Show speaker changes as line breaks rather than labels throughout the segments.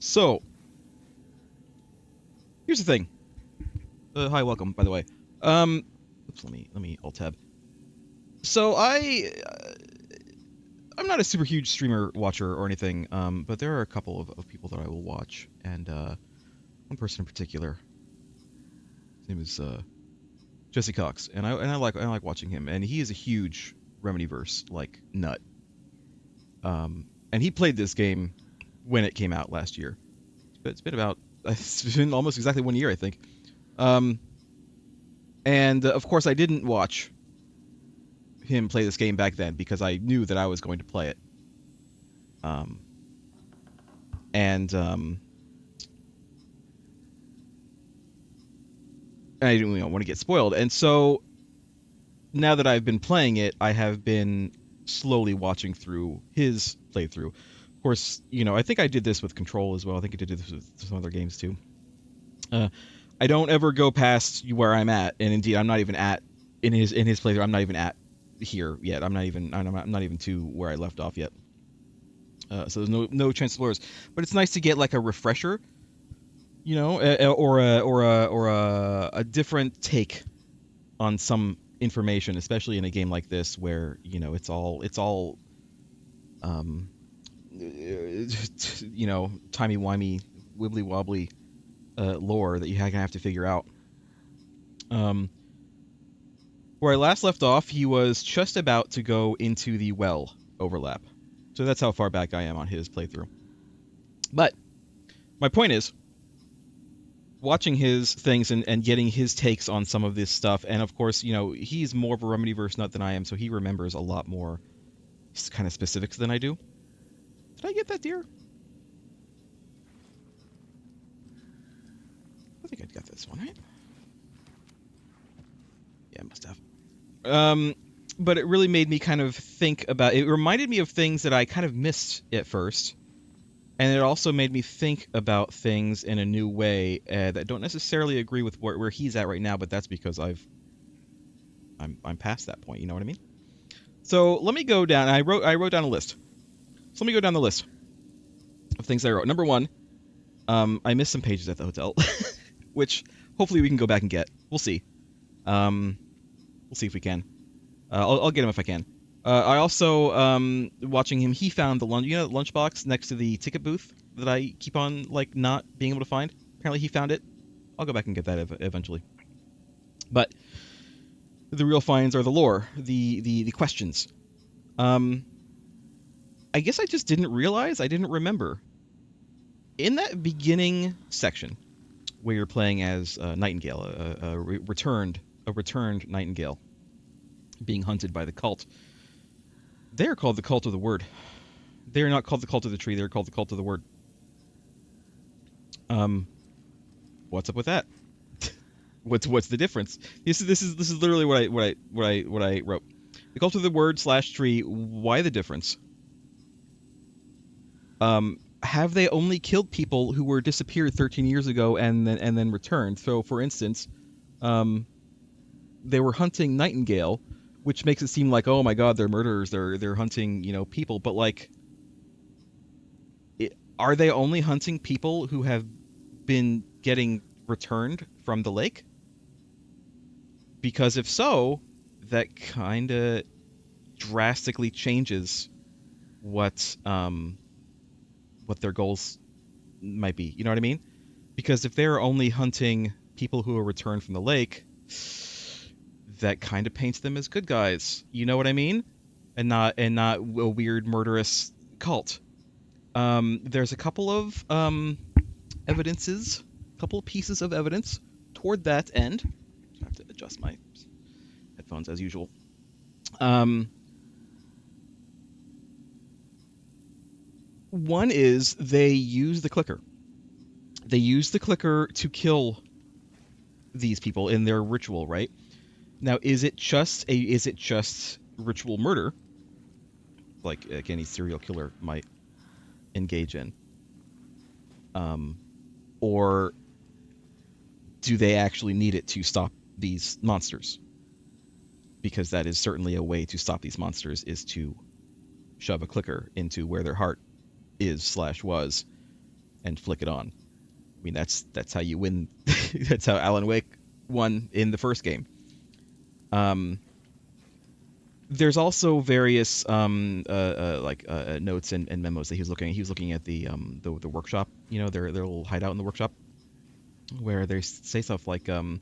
So, here's the thing. Hi, welcome, by the way. Oops, let me alt tab. So I'm not a super huge streamer watcher or anything, but there are a couple of people that I will watch, and one person in particular. His name is Jesse Cox, and I like watching him, and he is a huge Remedyverse like nut. And he played this game when it came out last year. It's been almost exactly 1 year, I think. And of course, I didn't watch him play this game back then because I knew that I was going to play it. And I didn't want to get spoiled. And so now that I've been playing it, I have been slowly watching through his playthrough. Of course, I think I did this with Control as well. I think I did this with some other games too. I don't ever go past where I'm at, and indeed, I'm not even at in his playthrough. I'm not even at here yet. I'm not even to where I left off yet. So there's no chance of lures, but it's nice to get like a refresher, or a different take on some information, especially in a game like this where it's all timey wimey, wibbly wobbly lore that you're gonna have to figure out. Where I last left off, he was just about to go into the well overlap. So that's how far back I am on his playthrough. But my point is, watching his things and getting his takes on some of this stuff, and of course, he's more of a Remedyverse nut than I am, so he remembers a lot more kind of specifics than I do. Did I get that deer? I think I got this one, right? Yeah, I must have. But it really made me kind of think about it. It reminded me of things that I kind of missed at first, and it also made me think about things in a new way that don't necessarily agree with where he's at right now. But that's because I'm past that point. You know what I mean? So let me go down. I wrote down a list. So let me go down the list of things I wrote. Number one, I missed some pages at the hotel, which hopefully we can go back and get. We'll see. We'll see if we can. I'll get him if I can. I also, watching him, he found the lunchbox next to the ticket booth that I keep on not being able to find. Apparently, he found it. I'll go back and get that eventually. But the real finds are the lore, the questions. I guess I just didn't realize. I didn't remember. In that beginning section, where you're playing as Nightingale, a returned Nightingale, being hunted by the cult. They are called the Cult of the Word. They are not called the Cult of the Tree. They are called the Cult of the Word. What's up with that? What's the difference? This is literally what I wrote. The Cult of the Word / Tree. Why the difference? Have they only killed people who were disappeared 13 years ago and then returned? So, for instance, they were hunting Nightingale, which makes it seem like, oh my god, they're murderers. They're hunting people, but are they only hunting people who have been getting returned from the lake? Because if so, that kind of drastically changes what their goals might be. You know what I mean? Because if they're only hunting people who are returned from the lake, that kind of paints them as good guys. You know what I mean? And not a weird murderous cult. There's a couple of pieces of evidence toward that end. I have to adjust my headphones as usual. One is they use the clicker. They use the clicker to kill these people in their ritual, right? Now, is it just ritual murder, like any serial killer might engage in, or do they actually need it to stop these monsters? Because that is certainly a way to stop these monsters, is to shove a clicker into where their heart is / was, and flick it on. I mean, that's how you win. That's how Alan Wake won in the first game. There's also various notes and memos that he was looking at. He was looking at the workshop, their little hideout in the workshop, where they say stuff like we have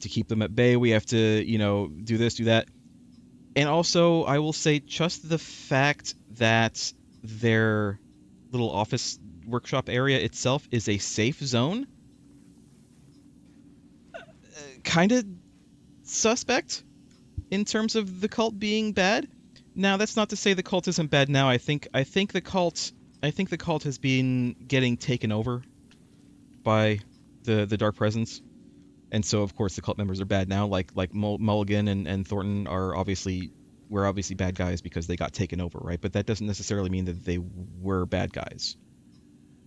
to keep them at bay. We have to do this, do that. And also, I will say just the fact that their little office workshop area itself is a safe zone, kind of suspect in terms of the cult being bad. Now, that's not to say the cult isn't bad now. I think the cult has been getting taken over by the Dark Presence, and so of course the cult members are bad now. Like Mulligan and Thornton were obviously bad guys because they got taken over, right? But that doesn't necessarily mean that they were bad guys.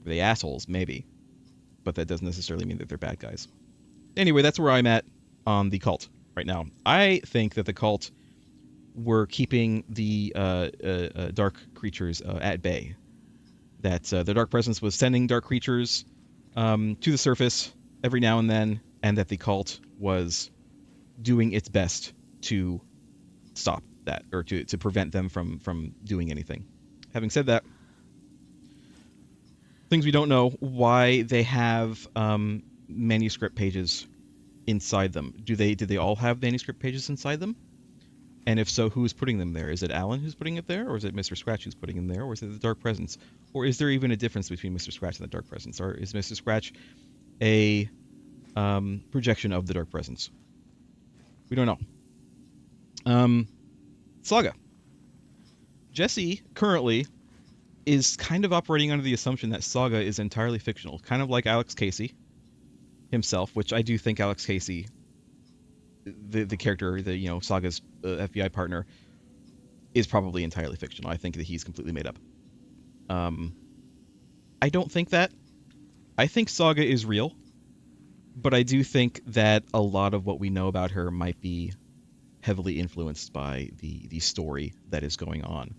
Were they assholes? Maybe, but that doesn't necessarily mean that they're bad guys. Anyway, that's where I'm at on the cult right now. I think that the cult were keeping the dark creatures at bay. That the Dark Presence was sending dark creatures to the surface every now and that the cult was doing its best to stop that, or to prevent them from doing anything. Having said that, things we don't know: why they have manuscript pages inside them. Did they all have manuscript pages inside them? And if so, who's putting them there? Is it Alan who's putting it there, or is it Mr. Scratch who's putting them there, or is it the Dark Presence? Or is there even a difference between Mr. Scratch and the Dark Presence? Or is Mr. Scratch a projection of the Dark Presence? We don't know. Saga. Jesse currently is kind of operating under the assumption that Saga is entirely fictional, kind of like Alex Casey himself, which I do think Alex Casey, the character, Saga's FBI partner, is probably entirely fictional. I think that he's completely made up. I don't think that. I think Saga is real, but I do think that a lot of what we know about her might be heavily influenced by the story that is going on.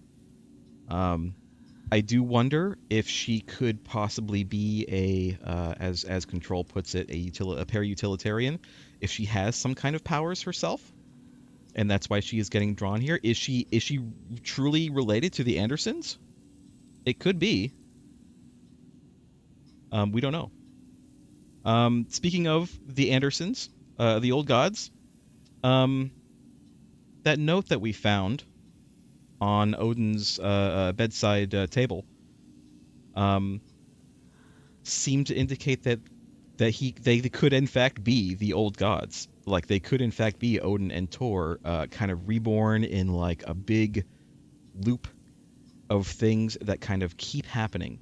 I do wonder if she could possibly be as Control puts it, a para-utilitarian, if she has some kind of powers herself, and that's why she is getting drawn here. Is she truly related to the Andersons? It could be. We don't know. Speaking of the Andersons, the old gods, that note that we found on Odin's bedside table seemed to indicate that they could in fact be the old gods. Like, they could in fact be Odin and Thor, kind of reborn in like a big loop of things that kind of keep happening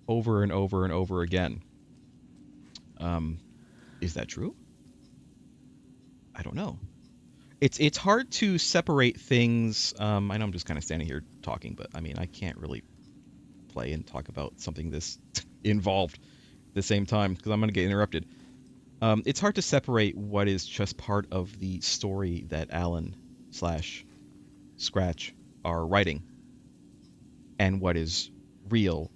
over and over and over again. Is that true? I don't know. It's hard to separate things. I know I'm just kind of standing here talking, but I mean, I can't really play and talk about something this involved at the same time because I'm going to get interrupted. It's hard to separate what is just part of the story that Alan / Scratch are writing and what is real,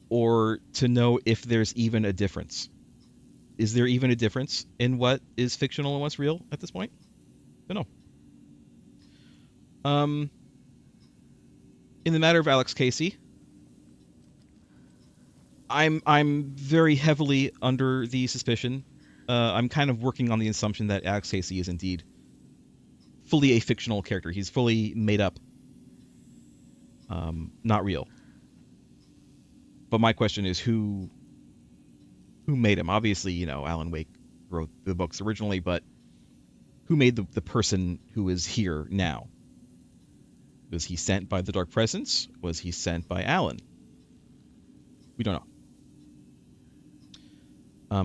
or to know if there's even a difference. Is there even a difference in what is fictional and what's real at this point? I don't know. In the matter of Alex Casey, I'm very heavily under the suspicion. I'm kind of working on the assumption that Alex Casey is indeed fully a fictional character. He's fully made up, not real. But my question is, who made him? Obviously, Alan Wake wrote the books originally, but who made the person who is here now? Was he sent by the Dark Presence? Was he sent by Alan? We don't know.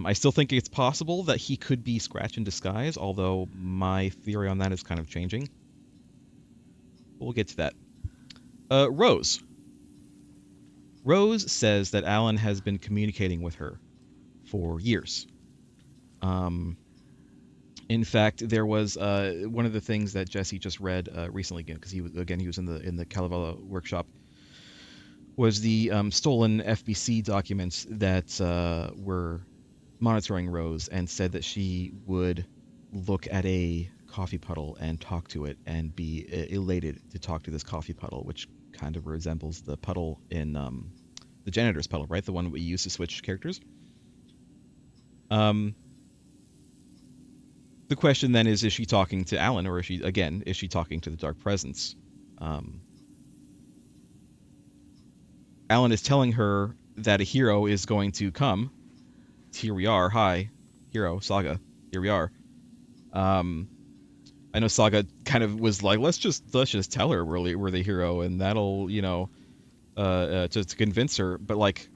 I still think it's possible that he could be Scratch in disguise, although my theory on that is kind of changing. We'll get to that. Rose. Rose says that Alan has been communicating with her for years. In fact, there was one of the things that Jesse just read recently, because he was in the Kalevala workshop, was the stolen FBC documents that were monitoring Rose and said that she would look at a coffee puddle and talk to it and be elated to talk to this coffee puddle, which kind of resembles the puddle in the janitor's puddle, right? The one we use to switch characters. The question then is she talking to Alan, or is she talking to the Dark Presence? Alan is telling her that a hero is going to come. Here we are. Hi, hero, Saga. Here we are. I know Saga kind of was like, let's just tell her we're the hero, and that'll to convince her. But like,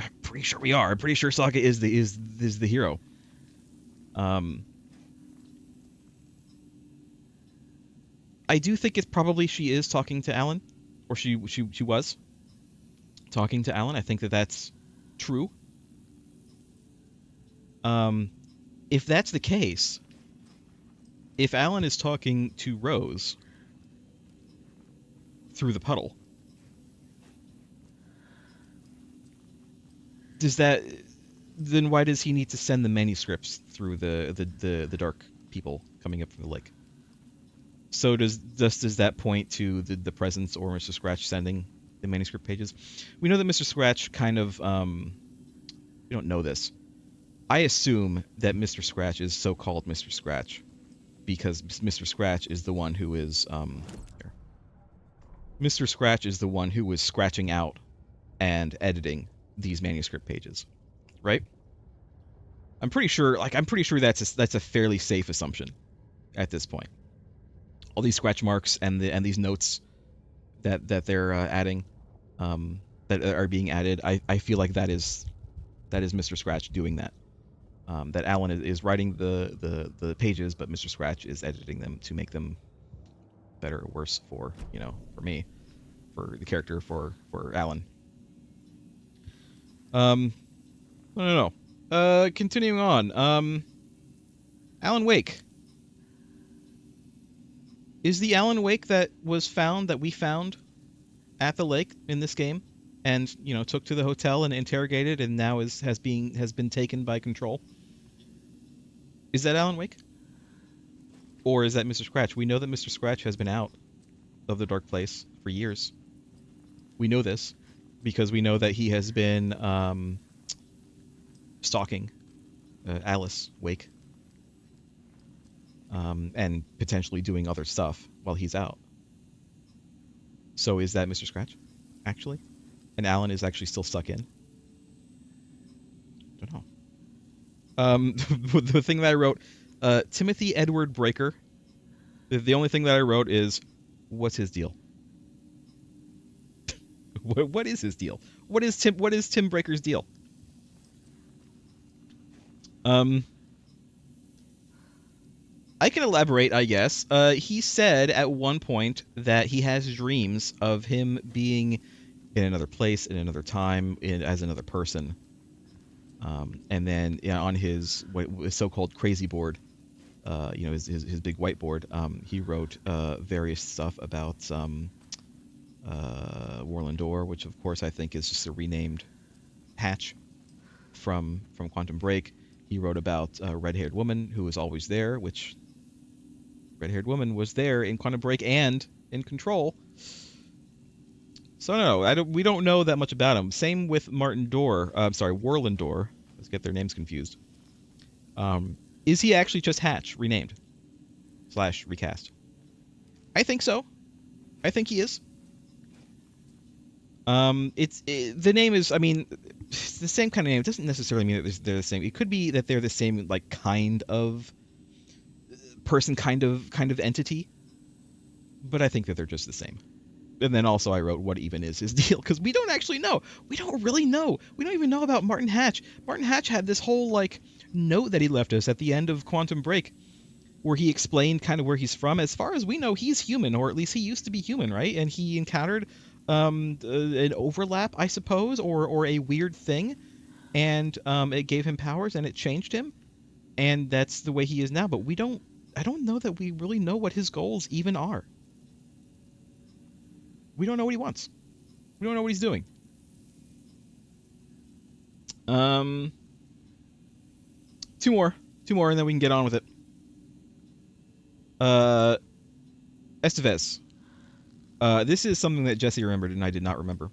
I'm pretty sure we are. I'm pretty sure Saga is the hero. I do think it's probably she is talking to Alan, or she was talking to Alan. I think that's true. If that's the case, if Alan is talking to Rose through the puddle, then why does he need to send the manuscripts through the dark people coming up from the lake? So does that point to the presence or Mr. Scratch sending the manuscript pages? We know that Mr. Scratch kind of we don't know this. I assume that Mr. Scratch is so-called Mr. Scratch because Mr. Scratch is the one who is here. Mr. Scratch is the one who was scratching out and editing these manuscript pages, right? I'm pretty sure that's a fairly safe assumption at this point. All these scratch marks and these notes that they're adding, that are being added, I feel like that is Mr. Scratch doing that. That Alan is writing the pages, but Mr. Scratch is editing them to make them better or worse for for me, for the character, for Alan. I don't know. Continuing on. Alan Wake. Is the Alan Wake that we found at the lake in this game, and took to the hotel and interrogated, and now has been taken by control? Is that Alan Wake? Or is that Mr. Scratch? We know that Mr. Scratch has been out of the dark place for years. We know this because we know that he has been stalking Alice Wake, and potentially doing other stuff while he's out. So is that Mr. Scratch, actually? And Alan is actually still stuck in? Don't know. The thing that I wrote, Timothy Edward Breaker. The only thing that I wrote is, what's his deal? What is his deal? What is Tim Breaker's deal? I can elaborate, I guess. He said at one point that he has dreams of him being in another place, in another time, as another person. And then on his so-called crazy board, his big whiteboard, he wrote various stuff about Warlandor, which of course I think is just a renamed Hatch from Quantum Break. He wrote about a red-haired woman who was always there, which red-haired woman was there in Quantum Break and in Control. So no, we don't know that much about him. Same with Warlandor. Let's get their names confused. Is he actually just Hatch, renamed / recast? I think so. I think he is. The name is, it's the same kind of name. It doesn't necessarily mean that they're the same. It could be that they're the same, like, kind of person, kind of entity. But I think that they're just the same. And then also I wrote, what even is his deal? Because we don't actually know. We don't really know. We don't even know about Martin Hatch. Martin Hatch had this whole, like, note that he left us at the end of Quantum Break, where he explained kind of where he's from. As far as we know, he's human, or at least he used to be human, right? And he encountered an overlap, I suppose, or a weird thing, and it gave him powers, and it changed him, and that's the way he is now. But I don't know that we really know what his goals even are. We don't know what he wants. We don't know what he's doing. Um, two more, and then we can get on with it. Estevez. This is something that Jesse remembered and I did not remember.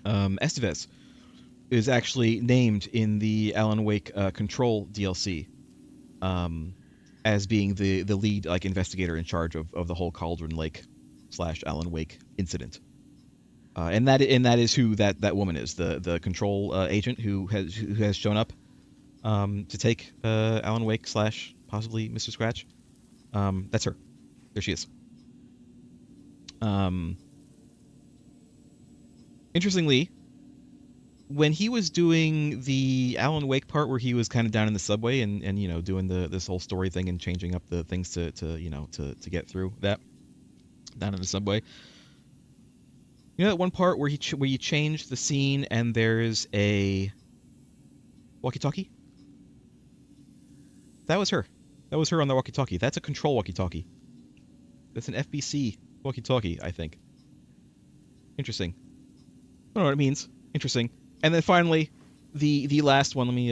Estevez is actually named in the Alan Wake Control DLC as being the lead like investigator in charge of the whole Cauldron Lake / Alan Wake incident. And that is who that woman is, the control agent who has shown up to take Alan Wake / possibly Mr. Scratch. That's her. There she is. Interestingly, when he was doing the Alan Wake part where he was kind of down in the subway and you know doing this whole story thing and changing up the things to get through that down in the subway. You know that one part where you change the scene and there's a walkie-talkie? That was her. That was her on the walkie-talkie. That's a control walkie-talkie. That's an FBC walkie-talkie, I think. Interesting. I don't know what it means. Interesting. And then finally, the last one. Let me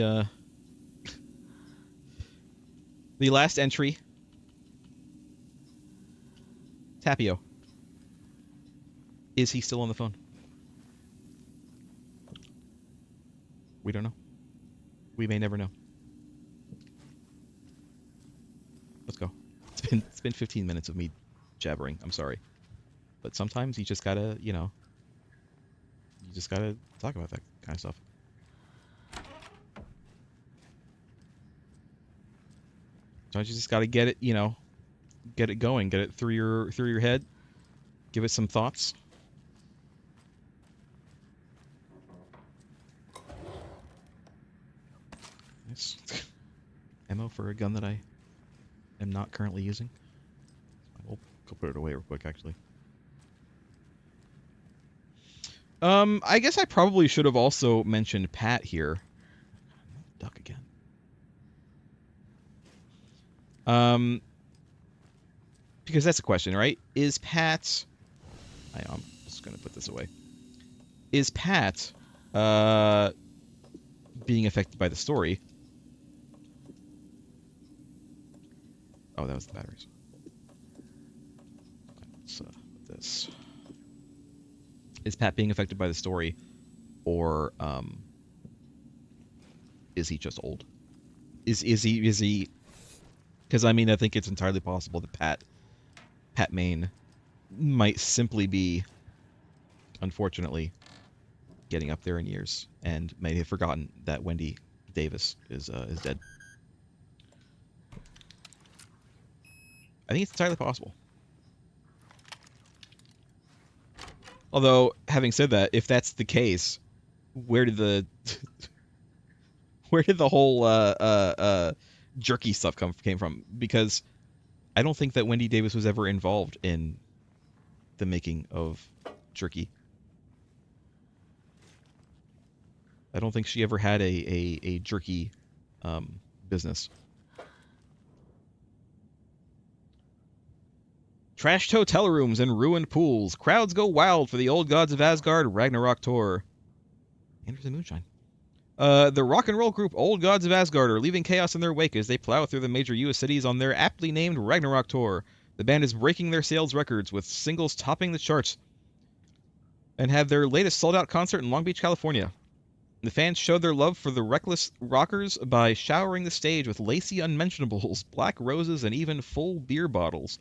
the last entry. Tapio. Is he still on the phone? We don't know. We may never know. Let's go. It's been 15 minutes of me jabbering. I'm sorry. But sometimes you just gotta, you just gotta talk about that kind of stuff. Sometimes you just gotta get it, get it going, get it through your head, give it some thoughts. Nice. Ammo for a gun that I am not currently using. We'll go put it away real quick, actually. I guess I probably should have also mentioned Pat here. Duck again. Because that's a question, right? Is Pat... I'm just going to put this away. Is Pat being affected by the story? Oh, that was the batteries. Let's put this. Is Pat being affected by the story, or is he just old? Is he? Because I mean, I think it's entirely possible that Pat Maine might simply be, unfortunately, getting up there in years and may have forgotten that Wendy Davis is dead. I think it's entirely possible. Although, having said that, if that's the case, where did the whole jerky stuff came from? Because I don't think that Wendy Davis was ever involved in the making of jerky. I don't think she ever had a jerky business. Trashed hotel rooms and ruined pools. Crowds go wild for the Old Gods of Asgard Ragnarok tour. Anderson Moonshine. The rock and roll group Old Gods of Asgard are leaving chaos in their wake as they plow through the major U.S. cities on their aptly named Ragnarok tour. The band is breaking their sales records with singles topping the charts and had their latest sold-out concert in Long Beach, California. The fans showed their love for the reckless rockers by showering the stage with lacy unmentionables, black roses, and even full beer bottles.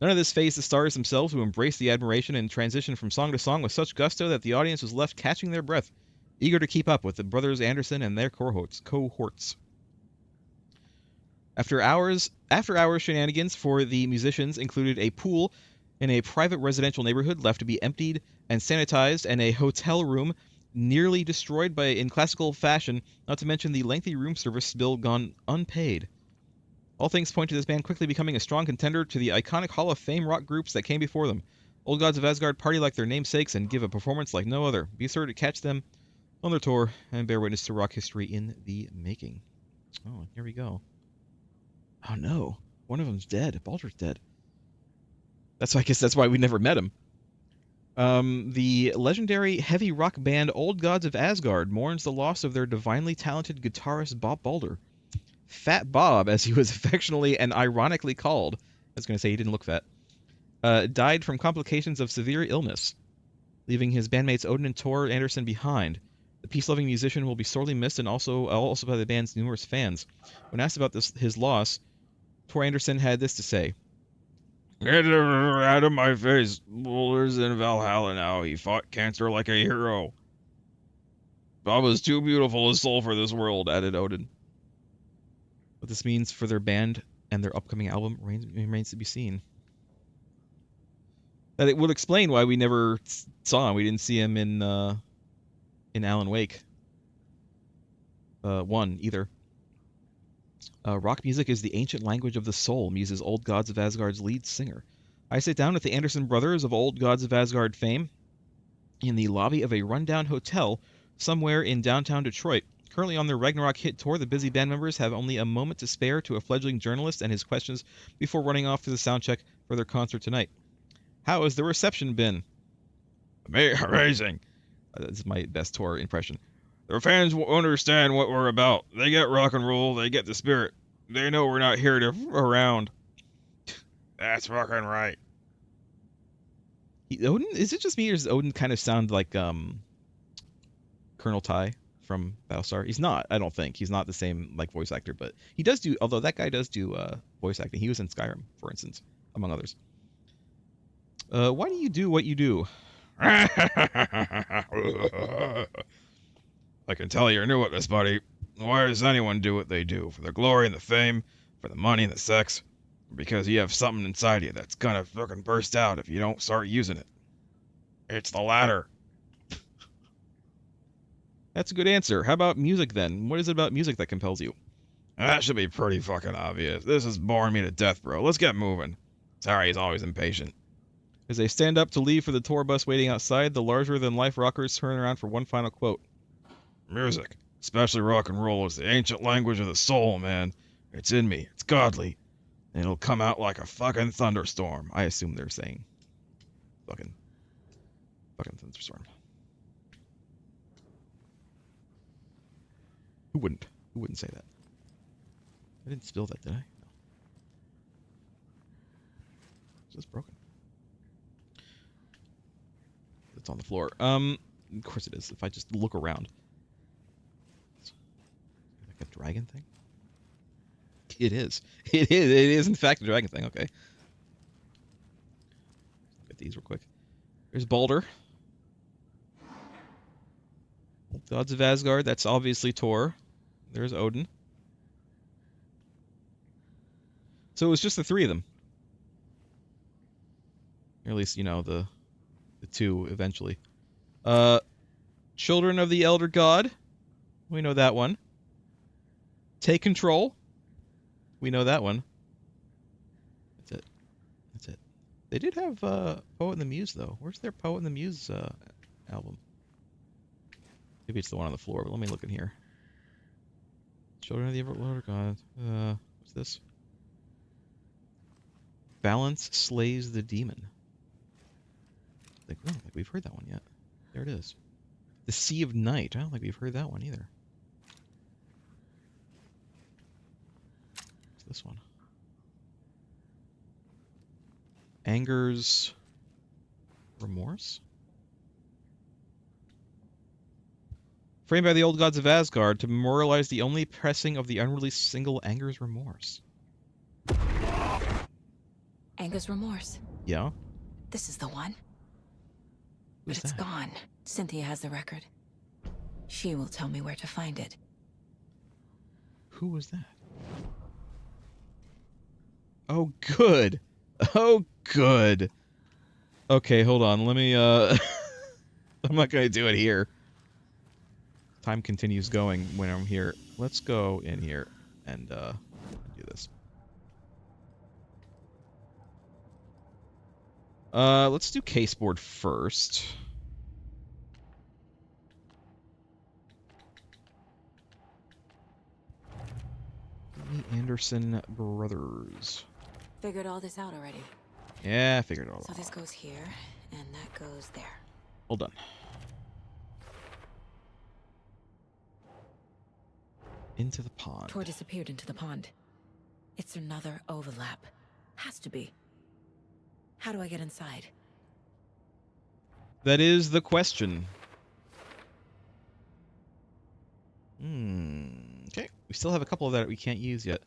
None of this fazed the stars themselves, who embraced the admiration and transitioned from song to song with such gusto that the audience was left catching their breath, eager to keep up with the brothers Anderson and their cohorts. After hours shenanigans for the musicians included a pool in a private residential neighborhood left to be emptied and sanitized, and a hotel room nearly destroyed in classical fashion, not to mention the lengthy room service bill gone unpaid. All things point to this band quickly becoming a strong contender to the iconic Hall of Fame rock groups that came before them. Old Gods of Asgard party like their namesakes and give a performance like no other. Be sure to catch them on their tour and bear witness to rock history in the making. Oh, here we go. Oh no, one of them's dead. Baldur's dead. I guess that's why we never met him. The legendary heavy rock band Old Gods of Asgard mourns the loss of their divinely talented guitarist Bob Balder. Fat Bob, as he was affectionately and ironically called, I was going to say he didn't look fat, died from complications of severe illness, leaving his bandmates Odin and Tor Anderson behind. The peace-loving musician will be sorely missed and also by the band's numerous fans. When asked about his loss, Tor Anderson had this to say. Get it out of my face. Boulder's in Valhalla now. He fought cancer like a hero. Bob was too beautiful a soul for this world, added Odin. What this means for their band and their upcoming album remains to be seen. That it would explain why we never saw him. We didn't see him in Alan Wake 1 either. Rock music is the ancient language of the soul, muses Old Gods of Asgard's lead singer. I sit down with the Anderson brothers of Old Gods of Asgard fame in the lobby of a rundown hotel somewhere in downtown Detroit. Currently on their Ragnarok hit tour, the busy band members have only a moment to spare to a fledgling journalist and his questions before running off to the soundcheck for their concert tonight. How has the reception been? Amazing. That's my best tour impression. Their fans will understand what we're about. They get rock and roll. They get the spirit. They know we're not here to f around. That's fucking right. Odin? Is it just me, or does Odin kind of sound like Colonel Ty from Battlestar? He's not. I don't think he's not the same like voice actor, but he does do. Although that guy does do voice acting. He was in Skyrim, for instance, among others. Why do you do what you do? I can tell you're new at this, buddy. Why does anyone do what they do? For the glory and the fame? For the money and the sex? Because you have something inside you that's gonna fucking burst out if you don't start using it. It's the latter. That's a good answer. How about music then? What is it about music that compels you? That should be pretty fucking obvious. This is boring me to death, bro. Let's get moving. Sorry, he's always impatient. As they stand up to leave for the tour bus waiting outside, the larger-than-life rockers turn around for one final quote. Music, especially rock and roll, is the ancient language of the soul, man. It's in me. It's godly. And it'll come out like a fucking thunderstorm. I assume they're saying fucking thunderstorm. Who wouldn't? Who wouldn't say that? I didn't spill that, did I? No. It's just broken. It's on the floor. Of course it is. If I just look around. It's like a dragon thing? It is. It is in fact a dragon thing. Okay. Get these real quick. There's Balder. Gods of Asgard. That's obviously Thor. There's Odin. So it was just the three of them. Or at least, you know, the two eventually. Children of the Elder God. We know that one. Take Control. We know that one. That's it. That's it. They did have Poet and the Muse, though. Where's their Poet and the Muse album? Maybe it's the one on the floor, but let me look in here. Children of the Elder God. What's this? Balance Slays the Demon. I don't think we've heard that one yet. There it is. The Sea of Night. I don't think we've heard that one either. What's this one? Anger's Remorse? Framed by the Old Gods of Asgard to memorialize the only pressing of the unreleased single Anger's Remorse.
Anger's Remorse.
Yeah?
This is the one.
Who's
But it's
that?
gone. Cynthia has the record. She will tell me where to find it.
Who was that? Oh, good. Oh, good. Okay, hold on. Let me, I'm not gonna do it here. Time continues going when I'm here. Let's go in here and, do this. Let's do caseboard first. The Anderson brothers.
Figured all this out already.
Yeah, I figured it all
So this
out.
goes here, and that goes there.
Well done. Into the pond.
Tor disappeared into the pond. It's another overlap. Has to be. How do I get inside?
That is the question. Okay. We still have a couple of that we can't use yet.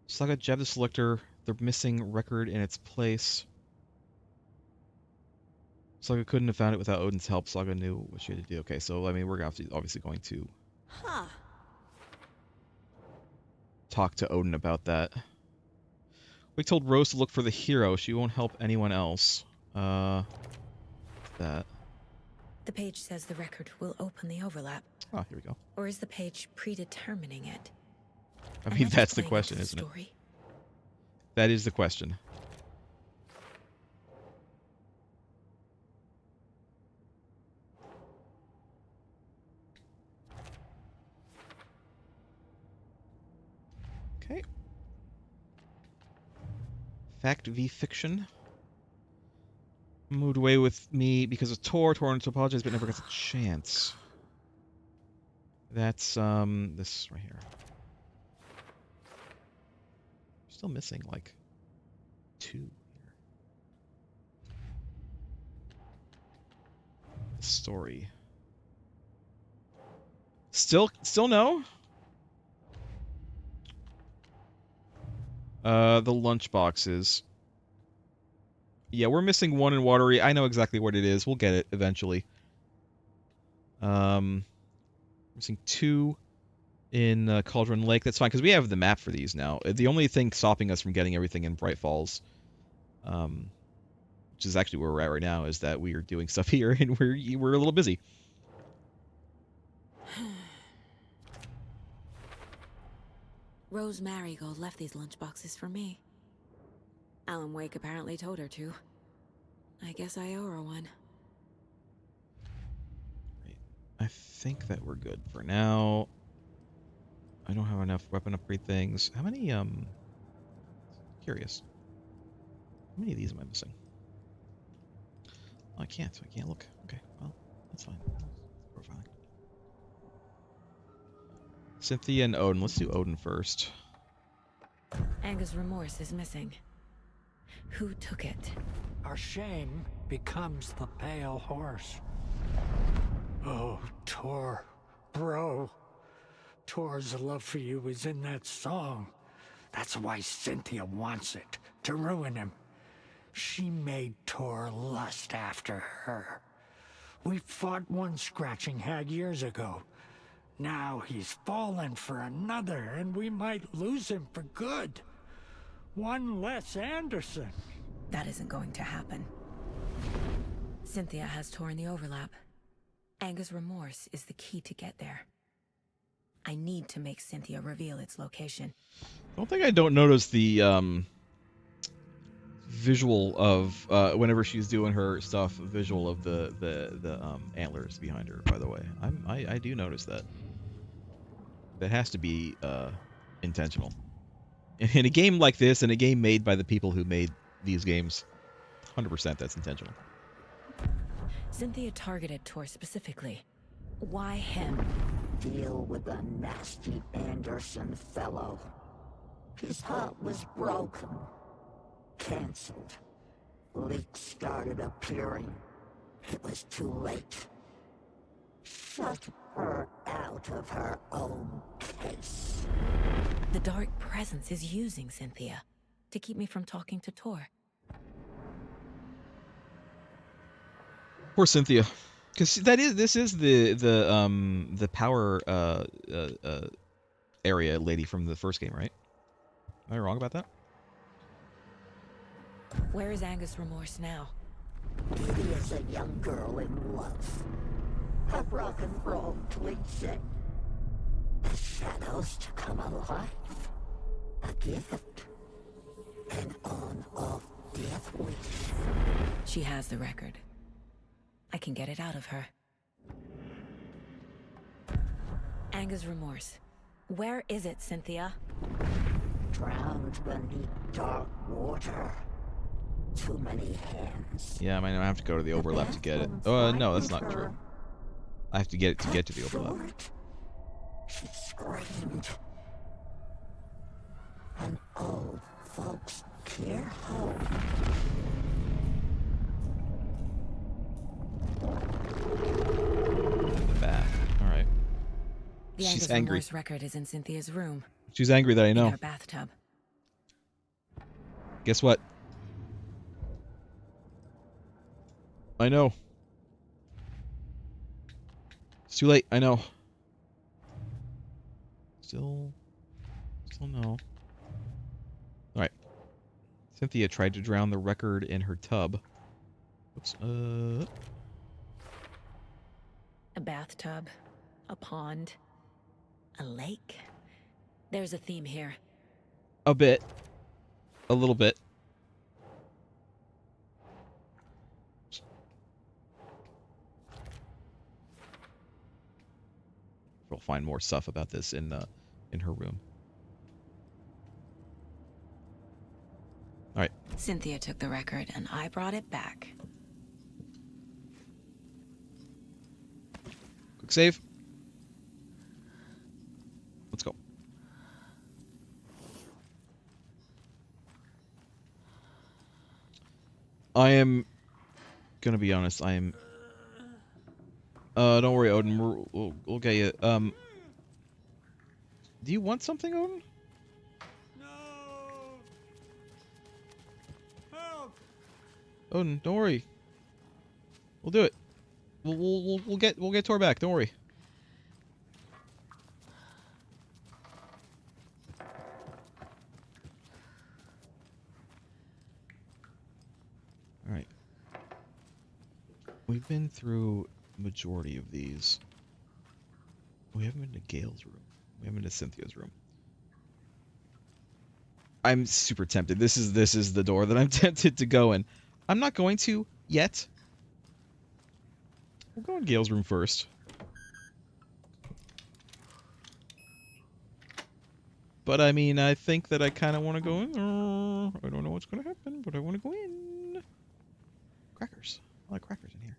Saga jabbed the selector. The missing record in its place. Saga couldn't have found it without Odin's help. Saga knew what she had to do. Okay, so I mean, we're obviously going to talk to Odin about that. We told Rose to look for the hero. She won't help anyone else. That.
The page says the record will open the overlap.
Oh, here we go.
Or is the page predetermining it?
I mean, that's the question, isn't it? That is the question. Okay. Fact v fiction. Moved away with me because of Tor. Tor wanted to apologize, but never gets a chance. That's this right here. Still missing like 2 here. The story. Still no. The lunch boxes. Yeah, we're missing 1 in Watery. I know exactly what it is. We'll get it eventually. Missing 2 in Cauldron Lake. That's fine, because we have the map for these now. The only thing stopping us from getting everything in Bright Falls, which is actually where we're at right now, is that we are doing stuff here, and we're a little busy.
Rose Marigold left these lunchboxes for me. Alan Wake apparently told her to. I guess I owe her one.
Right. I think that we're good for now. I don't have enough weapon upgrade things. How many, curious. How many of these am I missing? Oh, I can't look. Okay, well, that's fine. Profiling. Cynthia and Odin. Let's do Odin first.
Anga's remorse is missing. Who took it?
Our shame becomes the pale horse. Oh, Tor, bro. Tor's love for you is in that song. That's why Cynthia wants it, to ruin him. She made Tor lust after her. We fought one scratching hag years ago. Now he's fallen for another, and we might lose him for good. One less Anderson.
That isn't going to happen. Cynthia has Tor in the overlap. Anga's remorse is the key to get there. I need to make Cynthia reveal its location.
I don't notice the visual of whenever she's doing her stuff, visual of the antlers behind her. By the way, I do notice that. That has to be intentional. In a game like this, in a game made by the people who made these games, 100% that's intentional.
Cynthia targeted Tor specifically. Why him?
Deal with the nasty Anderson fellow. His heart was broken. Cancelled. Leaks started appearing. It was too late. Shut her out of her own case.
The dark presence is using Cynthia to keep me from talking to Tor.
Poor Cynthia, because this is the power area lady from the first game, right? Am I wrong about that?
Where is Anga's remorse now?
He is a young girl in love. Her broken road leads it. The shadows to come alive. A gift. An on-off death wish.
She has the record. I can get it out of her. Anga's remorse. Where is it, Cynthia?
Drowned beneath dark water. too many hands.
Yeah, I might have to go to the overlap to get it. No, that's not true. I have to get it to get to the overlap.
She screamed. An old folks care home.
In the bath. All right.
The
She's
Angus
angry.
Remorse record is in Cynthia's room.
She's angry that I
In
know.
her bathtub.
Guess what? I know. It's too late. I know. Still no. Alright. Cynthia tried to drown the record in her tub. Oops.
A bathtub. A pond. A lake. There's a theme here.
A bit. A little bit. We'll find more stuff about this in her room. All right.
Cynthia took the record, and I brought it back.
Quick save. Let's go. I am gonna be honest. I am. Don't worry, Odin. We'll get you. Do you want something, Odin?
No! Help!
Odin, don't worry. We'll do it. We'll get Tor back. Don't worry. All right. We've been through the majority of these. We haven't been to Gale's room. We haven't been to Cynthia's room. I'm super tempted. This is the door that I'm tempted to go in. I'm not going to yet. We'll go in Gale's room first. But I mean, I think that I kind of want to go in. I don't know what's going to happen, but I want to go in. Crackers. I like crackers in here.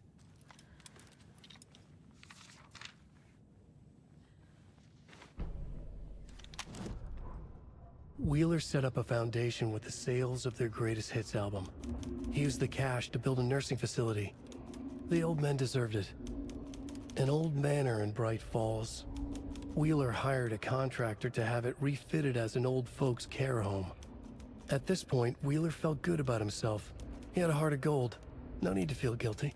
Wheeler set up a foundation with the sales of their greatest hits album. He used the cash to build a nursing facility. The old men deserved it. An old manor in Bright Falls. Wheeler hired a contractor to have it refitted as an old folks' care home. At this point, Wheeler felt good about himself. He had a heart of gold. No need to feel guilty.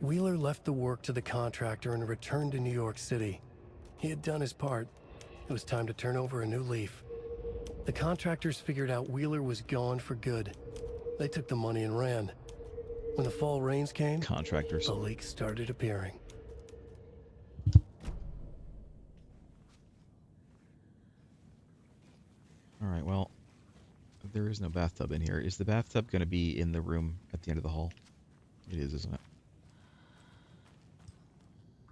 Wheeler left the work to the contractor and returned to New York City. He had done his part. It was time to turn over a new leaf. The contractors figured out Wheeler was gone for good. They took the money and ran. When the fall rains came,
Contractors.
the leaks started appearing.
All right, well, there is no bathtub in here. Is the bathtub going to be in the room at the end of the hall? It is, isn't it?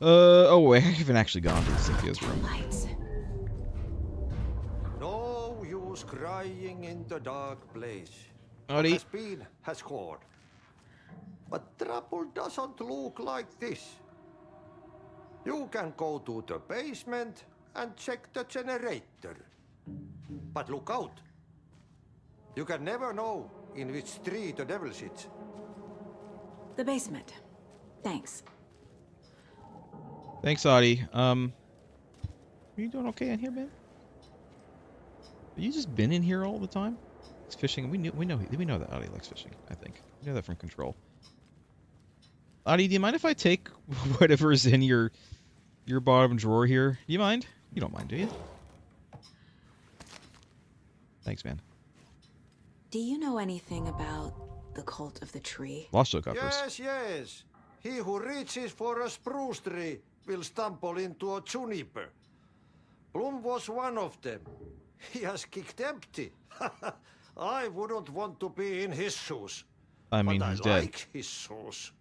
Oh, wait, I haven't actually gone to Cynthia's room.
Lights.
No use crying in the dark place. What
Howdy.
has been has gone. But trouble doesn't look like this. You can go to the basement and check the generator. But look out. You can never know in which tree the devil sits.
The basement. Thanks.
Thanks, Audie. Are you doing okay in here, man? Have you just been in here all the time? It's fishing. We know that Audie likes fishing. I think we know that from Control. Audie, do you mind if I take whatever's in your bottom drawer here? Do you mind? You don't mind, do you? Thanks, man.
Do you know anything about the cult of the tree?
Lost Show got first.
Yes, yes. He who reaches for a spruce tree will stumble into a juniper. Bloom was one of them. He has kicked empty. I wouldn't want to be in his shoes.
I mean,
but
he's
I
dead.
like his shoes.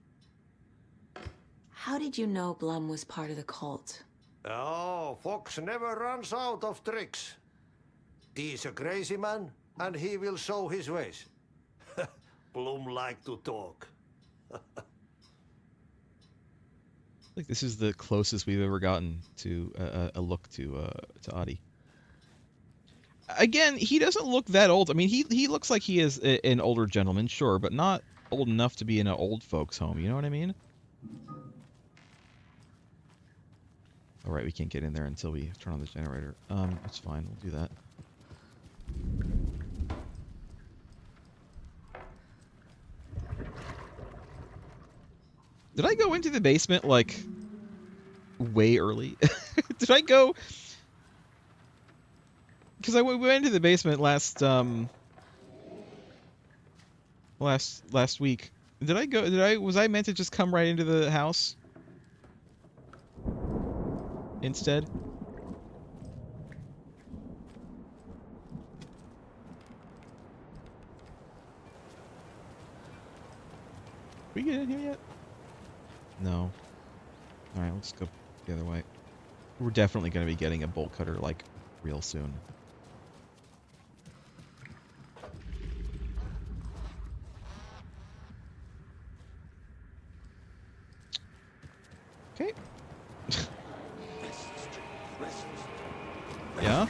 How did you know Blum was part of the cult?
Oh, Fox never runs out of tricks. He's a crazy man, and he will show his ways. Bloom like to talk.
Like this is the closest we've ever gotten to a look to Adi. Again, he doesn't look that old. I mean, he looks like he is an older gentleman, sure, but not old enough to be in an old folks' home. You know what I mean? All right, we can't get in there until we turn on the generator. That's fine. We'll do that. Did I go into the basement like way early? Did I go? Because we went into the basement last last week. Did I go? Was I meant to just come right into the house instead? We get in here yet? No. All right, let's go the other way. We're definitely going to be getting a bolt cutter like real soon. Okay. Yeah?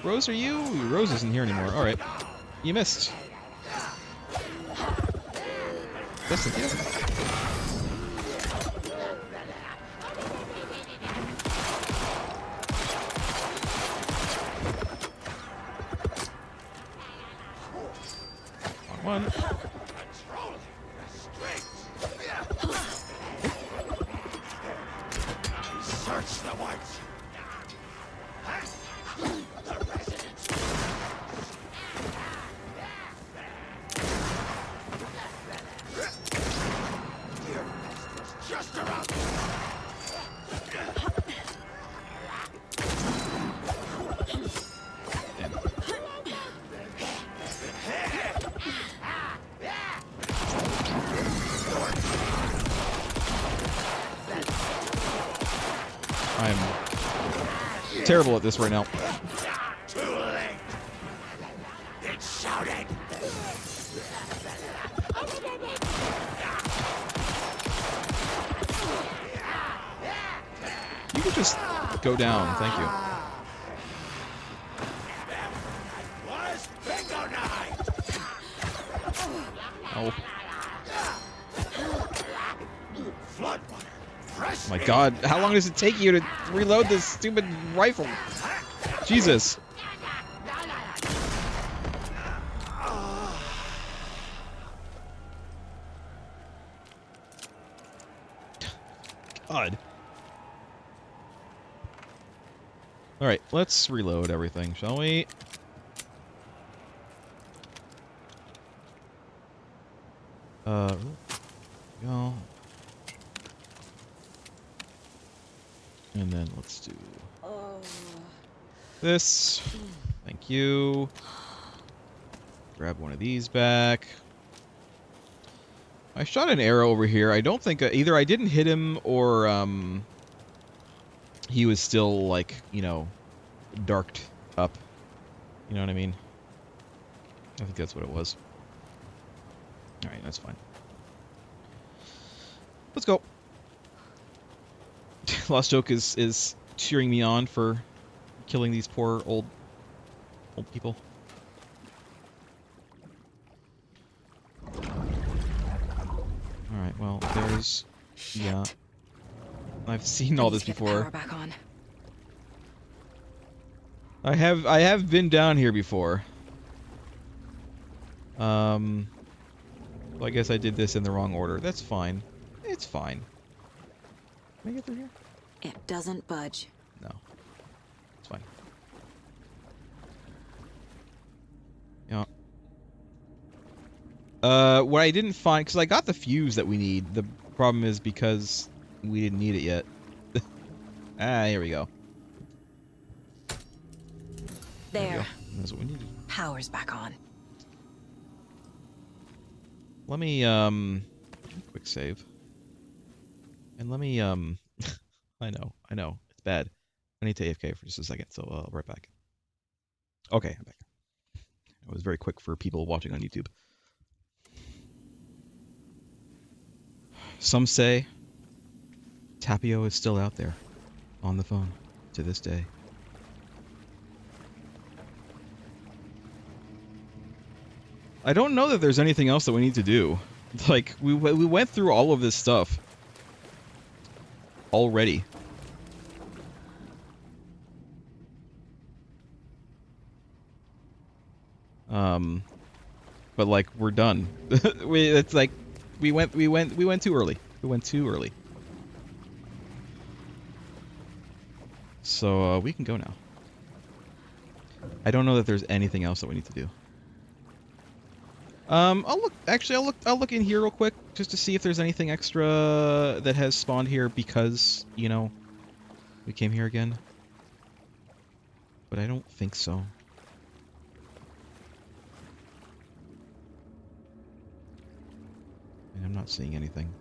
Rose, are you? Rose isn't here anymore. All right. You missed. That's the deal. One.
Search the whites. Just around.
I'm terrible at this right now.
Too late. It shouted.
You could just go down. Thank you.
Was bingo night.
Oh.
Floodwater. Fresh.
My God, how long does it take you to reload this stupid rifle? Jesus. God. All right, let's reload everything, shall we? Go. And then let's do this. Thank you. Grab one of these back. I shot an arrow over here. I don't think either I didn't hit him or he was still like, you know, darked up. You know what I mean? I think that's what it was. All right, that's fine. Let's go. Lost Joke is cheering me on for killing these poor old people. All right, well, there's yeah. I've seen all this before.
Power back on.
I have been down here before. Well, I guess I did this in the wrong order. That's fine. It's fine. Can I get through here?
It doesn't budge.
No. It's fine. Yeah. What I didn't find, because I got the fuse that we need. The problem is because we didn't need it yet. Here we go.
There.
That's what we needed.
Power's back on.
Let me, quick save. And let me, I know, it's bad. I need to AFK for just a second, so I'll right back. Okay, I'm back. I was very quick for people watching on YouTube. Some say Tapio is still out there on the phone to this day. I don't know that there's anything else that we need to do. Like, we went through all of this stuff already. But like, we're done. It's like we went too early. We went too early. So we can go now. I don't know that there's anything else that we need to do. I'll look. Actually, I'll look in here real quick just to see if there's anything extra that has spawned here because, you know, we came here again. But I don't think so. And I'm not seeing anything.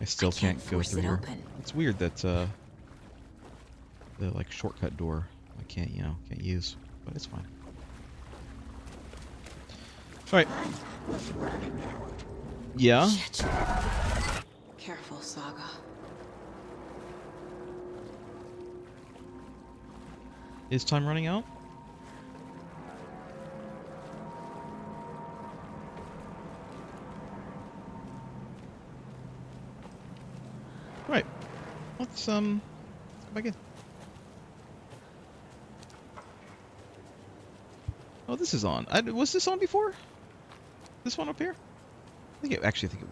I still can't go through here. It's weird that the like shortcut door I can't use, but it's fine. All right. Yeah.
Shit. Careful, Saga.
Is time running out? Right. Let's go back in. Oh, this is on. Was this on before? This one up here? I think it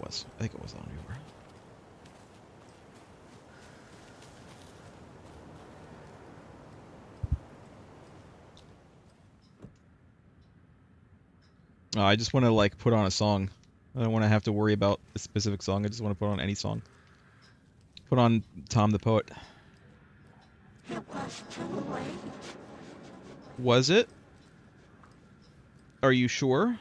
was. I think it was on before. Oh, I just want to like put on a song. I don't want to have to worry about a specific song. I just want to put on any song. Put on Tom the Poet.
It was too late.
Was it? Are you sure?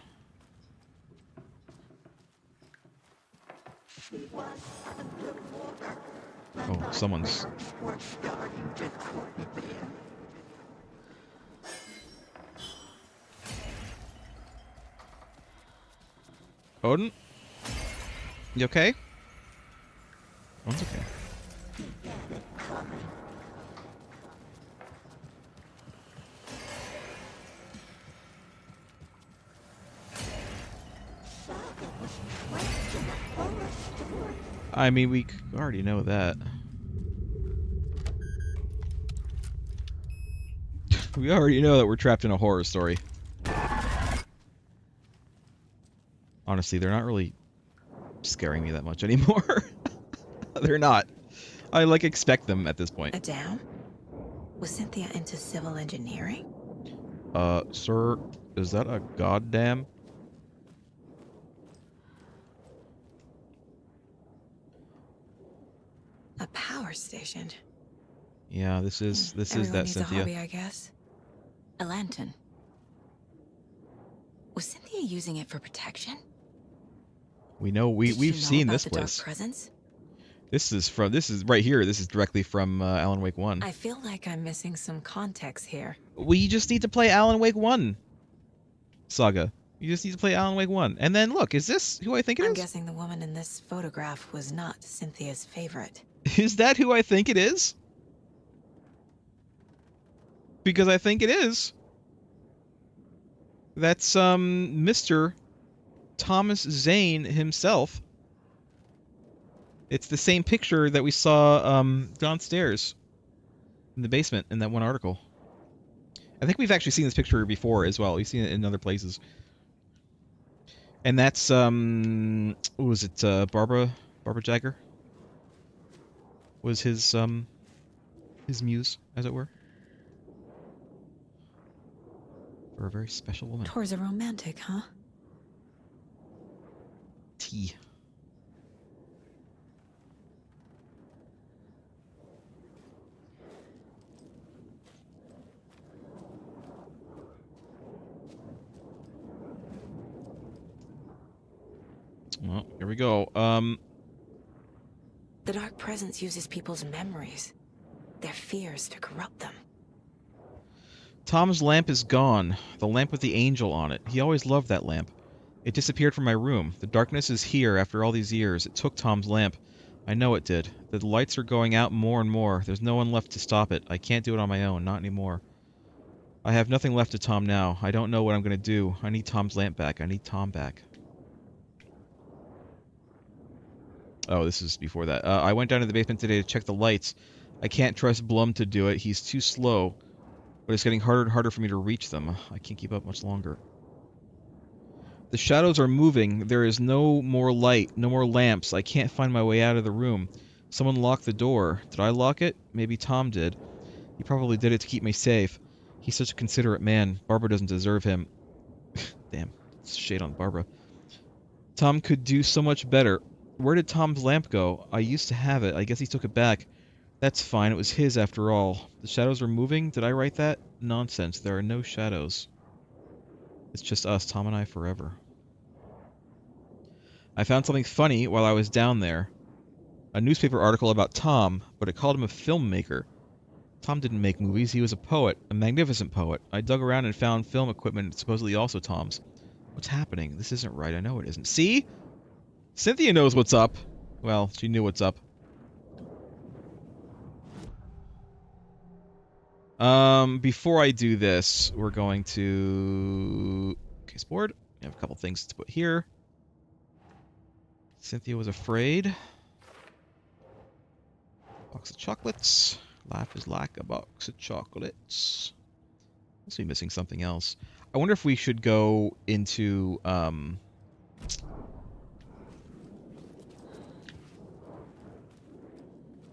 She was underwater.
Oh, someone's...
We're starting to creep in.
Odin? You okay? Odin's okay. I mean, we already know that. We already know that we're trapped in a horror story. Honestly, they're not really scaring me that much anymore. They're not. I, like, expect them at this point.
A dam? Was Cynthia into civil engineering?
Sir, is that a goddamn?
A power station.
Yeah, this is
Everyone
that
needs
Cynthia.
a hobby, I guess. A lantern. Was Cynthia using it for protection?
We know
Did
we've
you know
seen
about
this
the
place.
Dark presence?
This is right here. This is directly from Alan Wake 1.
I feel like I'm missing some context here.
We just need to play Alan Wake 1 Saga. You just need to play Alan Wake 1. And then look, is this who I think it
I'm
is?
guessing the woman in this photograph was not Cynthia's favorite.
Is that who I think it is? Because I think it is. That's Mr. Thomas Zane himself. It's the same picture that we saw downstairs in the basement in that one article. I think we've actually seen this picture before as well. We've seen it in other places. And that's what was it? Barbara Jagger was his muse, as it were, for a very special woman.
Tor's a romantic, huh?
T. Well, here we go.
The Dark Presence uses people's memories, their fears to corrupt them.
Tom's lamp is gone. The lamp with the angel on it. He always loved that lamp. It disappeared from my room. The darkness is here after all these years. It took Tom's lamp. I know it did. The lights are going out more and more. There's no one left to stop it. I can't do it on my own. Not anymore. I have nothing left to Tom now. I don't know what I'm going to do. I need Tom's lamp back. I need Tom back. Oh, this is before that. I went down to the basement today to check the lights. I can't trust Blum to do it. He's too slow. But it's getting harder and harder for me to reach them. I can't keep up much longer. The shadows are moving. There is no more light, no more lamps. I can't find my way out of the room. Someone locked the door. Did I lock it? Maybe Tom did. He probably did it to keep me safe. He's such a considerate man. Barbara doesn't deserve him. Damn, it's shade on Barbara. Tom could do so much better. Where did Tom's lamp go? I used to have it. I guess he took it back. That's fine. It was his after all. The shadows are moving? Did I write that? Nonsense. There are no shadows. It's just us, Tom and I, forever. I found something funny while I was down there. A newspaper article about Tom, but it called him a filmmaker. Tom didn't make movies. He was a poet. A magnificent poet. I dug around and found film equipment supposedly also Tom's. What's happening? This isn't right. I know it isn't. See? Cynthia knows what's up. Well, she knew what's up. Before I do this, we're going to... Case board. We have a couple things to put here. Cynthia was afraid. Box of chocolates. Life is like a box of chocolates. Must be missing something else. I wonder if we should go into, I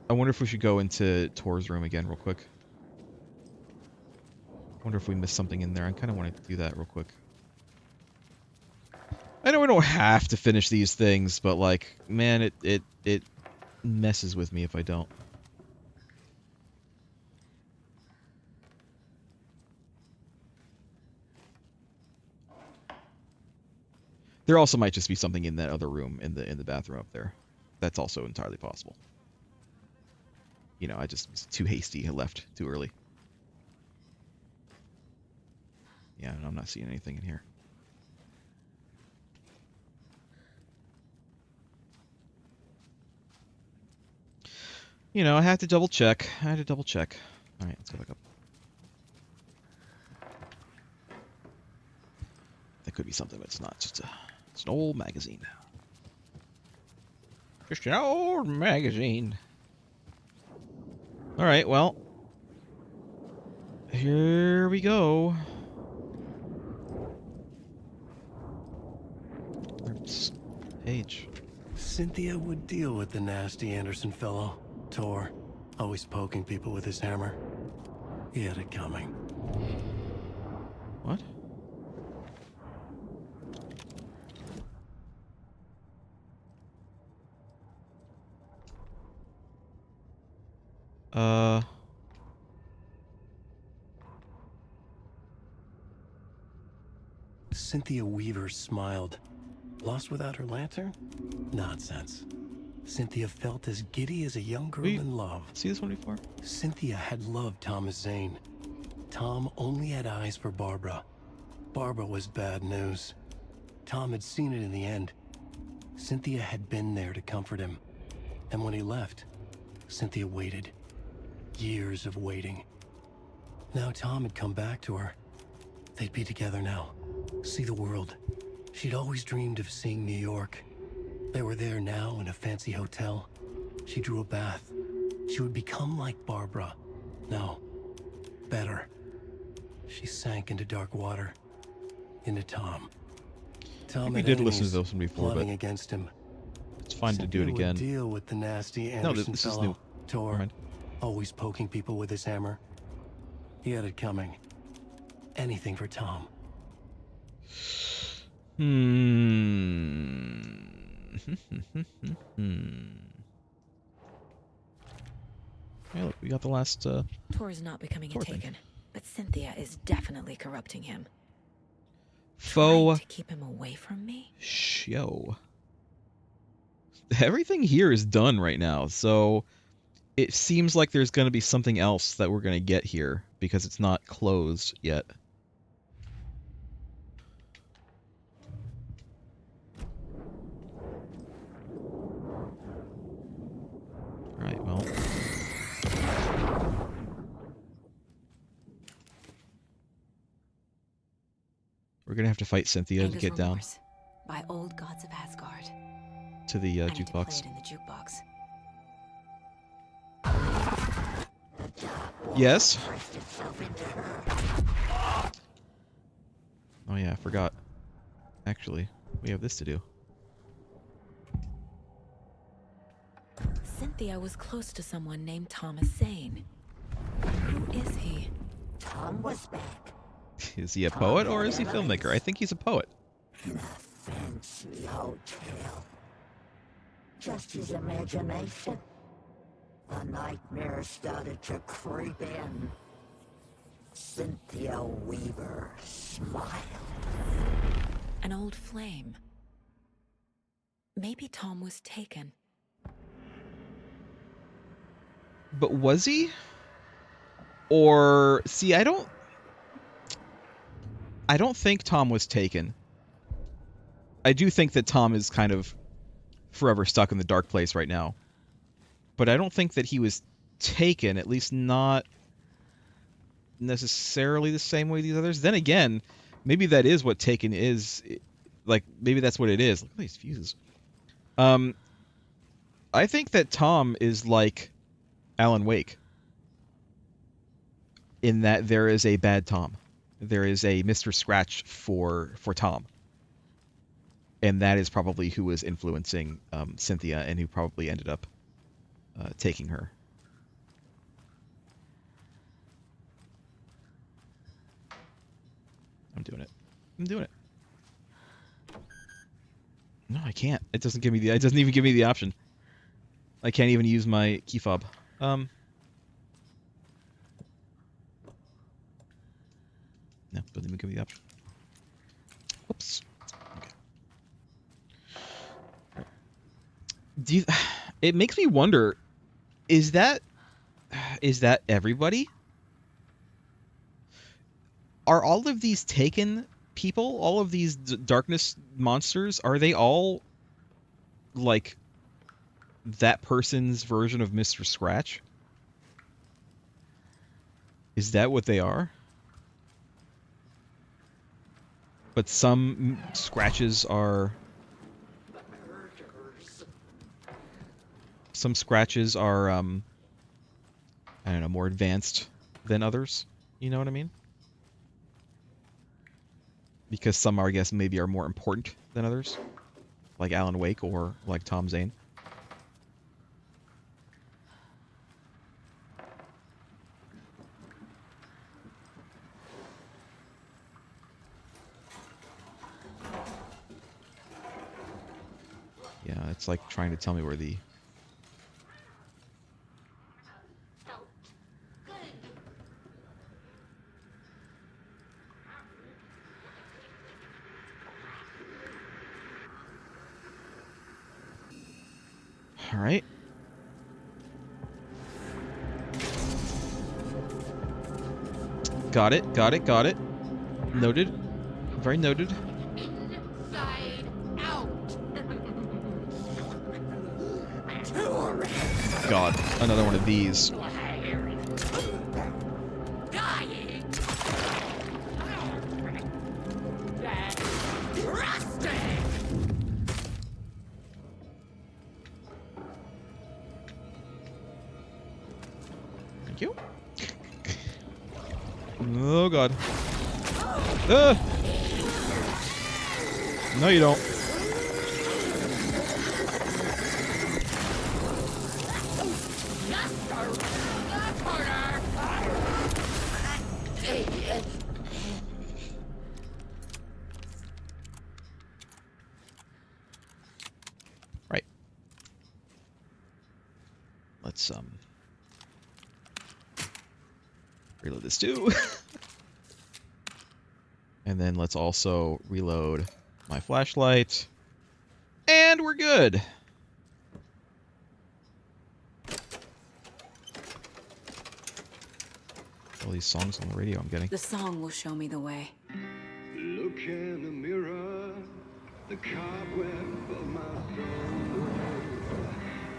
wonder if we should go into Tor's room again real quick. I wonder if we missed something in there. I kind of want to do that real quick. I know we don't have to finish these things, but like, man, it messes with me if I don't. There also might just be something in that other room in the bathroom up there. That's also entirely possible. You know, I just was too hasty. I left too early. Yeah, I'm not seeing anything in here. You know, I had to double check. Alright, let's go back up. That could be something, but it's not. It's an old magazine. Just an old magazine. Alright, well. Here we go. Oops. Page.
Cynthia would deal with the nasty Anderson fellow. Tor, always poking people with his hammer. He had it coming.
What?
Cynthia Weaver smiled. Lost without her lantern? Nonsense. Cynthia felt as giddy as a young girl in love.
See this one before?
Cynthia had loved Thomas Zane. Tom only had eyes for Barbara. Barbara was bad news. Tom had seen it in the end. Cynthia had been there to comfort him. And when he left, Cynthia waited. Years of waiting. Now Tom had come back to her. They'd be together now. See the world. She'd always dreamed of seeing New York. They were there now in a fancy hotel. She drew a bath. She would become like Barbara. No, better. She sank into dark water. Into Tom. Tom
we
had
did listen to
enemies
this one before, but
plotting against him.
it's fine to do it
Cynthia would
again.
Deal with the nasty
No,
Anderson
this is
fellow.
new.
Tor,
Never mind.
always poking people with his hammer. He had it coming. Anything for Tom.
Hey, look, we got the last,
Tor's not becoming a
Tor thing.
Taken, but Cynthia is definitely corrupting him.
faux
Trying to keep him away from me?
show. Everything here is done right now, so it seems like there's going to be something else that we're going to get here, because it's not closed yet. gonna have to fight Cynthia to
Anger's
get down
Remorse by Old Gods of Asgard.
to the
I need to play
jukebox.
it in the jukebox.
Yes. Oh yeah, I forgot. Actually, we have this to do.
Cynthia was close to someone named Thomas Zane. Who is he?
Tom was back
Is he a poet or is he a filmmaker? I think he's a poet.
in a fancy hotel. Just his imagination. A nightmare started to creep in. Cynthia Weaver smiled.
An old flame. Maybe Tom was taken.
But was he? Or see, I don't think Tom was taken. I do think that Tom is kind of forever stuck in the dark place right now. But I don't think that he was taken, at least not necessarily the same way these others. Then again, maybe that is what taken is. Like, maybe that's what it is. Look at these fuses. I think that Tom is like Alan Wake, in that there is a bad Tom. There is a Mr. Scratch for Tom. And that is probably who was influencing Cynthia and who probably ended up taking her. I'm doing it. I'm doing it. No, I can't. It doesn't give me the. It doesn't even give me the option. I can't even use my key fob. No, doesn't even give me the option. Whoops. Okay. Do you, it makes me wonder, is that everybody? Are all of these taken people, all of these darkness monsters, are they all like that person's version of Mr. Scratch? Is that what they are? But some scratches are... Some scratches are, I don't know, more advanced than others. You know what I mean? Because some, I guess, maybe are more important than others. Like Alan Wake or like Tom Zane. Yeah, it's like trying to tell me where the... All right. Got it, got it, got it. Noted. Very noted.
Inside out.
God, another one of these.
Dying. Rusting.
Thank you. Oh God. No, you don't. Right. Let's reload this too. And then let's also reload my flashlight. And we're good. All these songs on the radio I'm getting.
The song will show me the way.
Look in the mirror, the cobweb of my soul,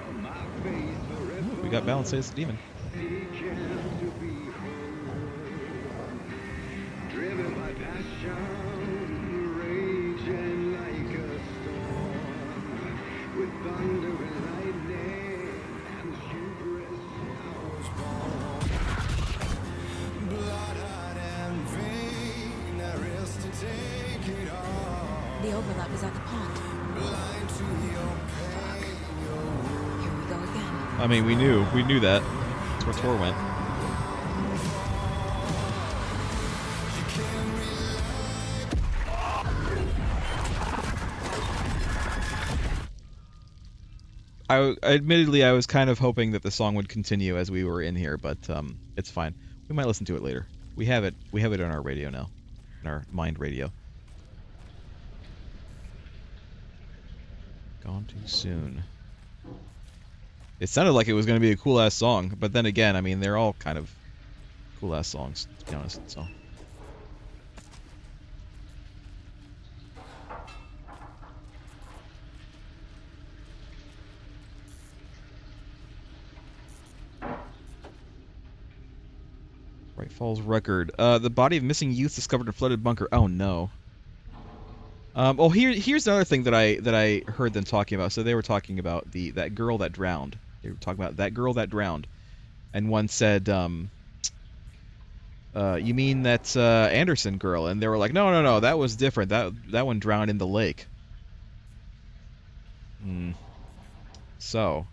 of my face forever.
We got Balance as the Demon.
Seeking to be whole, driven by passion,
I mean, we knew that. That's where Tor went. Admittedly, I was kind of hoping that the song would continue as we were in here, but it's fine. We might listen to it later. We have it on our radio now, in our mind radio. Gone too soon. It sounded like it was going to be a cool ass song, but then again, I mean, they're all kind of cool ass songs, to be honest. So. Bright Falls record. The body of missing youth discovered in a flooded bunker. Oh no. Oh, here's another thing that I heard them talking about. So they were talking about that girl that drowned. They were talking about that girl that drowned, and one said, "You mean that Anderson girl?" And they were like, "No, that was different. That one drowned in the lake." So,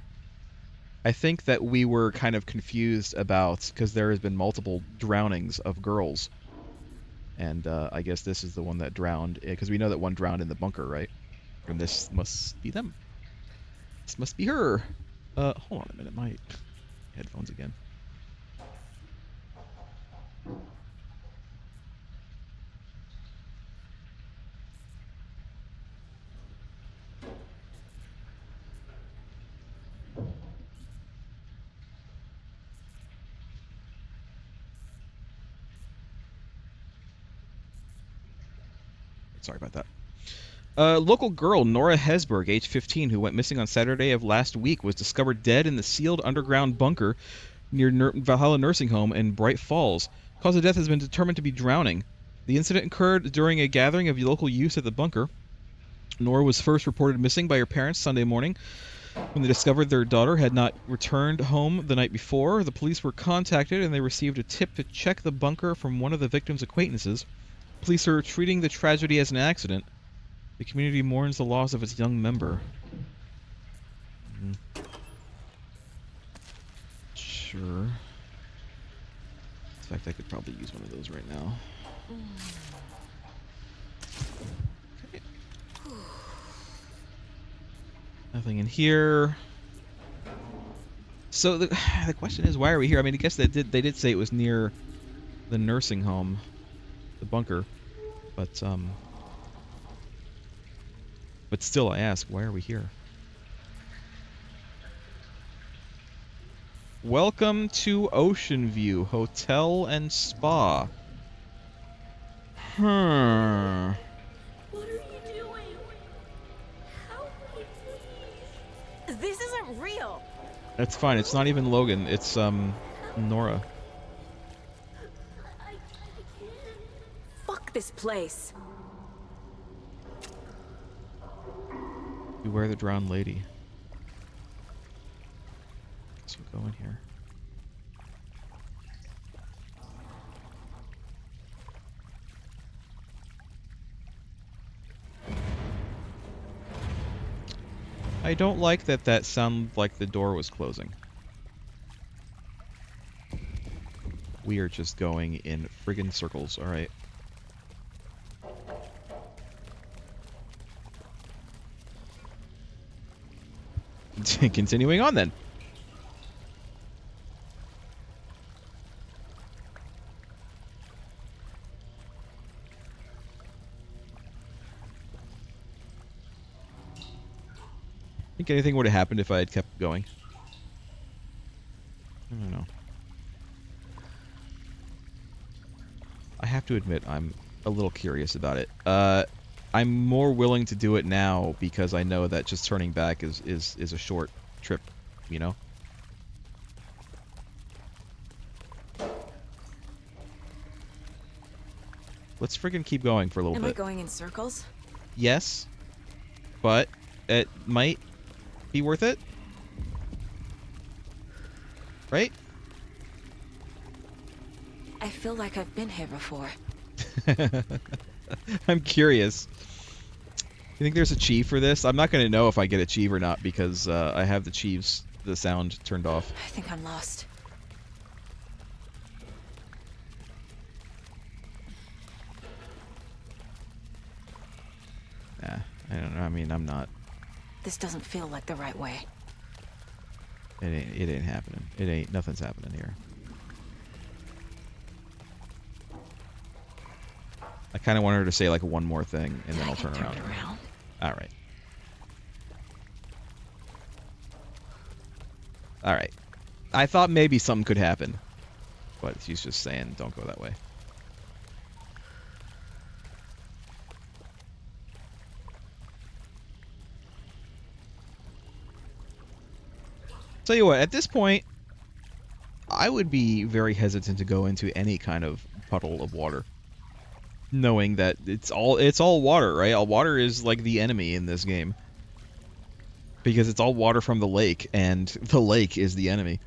I think that we were kind of confused about, because there has been multiple drownings of girls. And I guess this is the one that drowned, because we know that one drowned in the bunker, right? And this must be them. This must be her. Hold on a minute, my headphones again. Sorry about that. Local girl Nora Hesberg, age 15, who went missing on Saturday of last week, was discovered dead in the sealed underground bunker near Valhalla Nursing Home in Bright Falls. Cause of death has been determined to be drowning. The incident occurred during a gathering of local youth at the bunker. Nora was first reported missing by her parents Sunday morning. When they discovered their daughter had not returned home the night before, the police were contacted and they received a tip to check the bunker from one of the victim's acquaintances. Police are treating the tragedy as an accident. The community mourns the loss of its young member. Sure. In fact, I could probably use one of those right now. Okay. Nothing in here. So the question is, why are we here? I mean, I guess they did say it was near the nursing home, the bunker, but still, I ask, why are we here? Welcome to Ocean View Hotel and Spa.
What are you doing? Help me, please. This isn't real.
That's fine. It's not even Logan. It's Nora.
I can't. Fuck this place.
Beware the drowned lady. Guess we'll go in here. I don't like that sounded like the door was closing. We are just going in friggin' circles, alright. Continuing on then. Think anything would have happened if I had kept going? I don't know. I have to admit, I'm a little curious about it. I'm more willing to do it now because I know that just turning back is a short trip, you know? Let's friggin' keep going for a little bit.
Am I going in circles?
Yes, but it might be worth it, right?
I feel like I've been here before.
I'm curious. You think there's a chief for this? I'm not going to know if I get a chief or not because I have the chiefs the sound turned off.
I think I'm lost.
Nah, I don't know. I mean, I'm not.
This doesn't feel like the right way.
It ain't happening. It ain't. Nothing's happening here. I kind of want her to say like one more thing, and then I'll turn around. All right. All right. I thought maybe something could happen, but she's just saying don't go that way. Tell you what, at this point, I would be very hesitant to go into any kind of puddle of water, knowing that it's all water, right? All water is like the enemy in this game, because it's all water from the lake, and the lake is the enemy.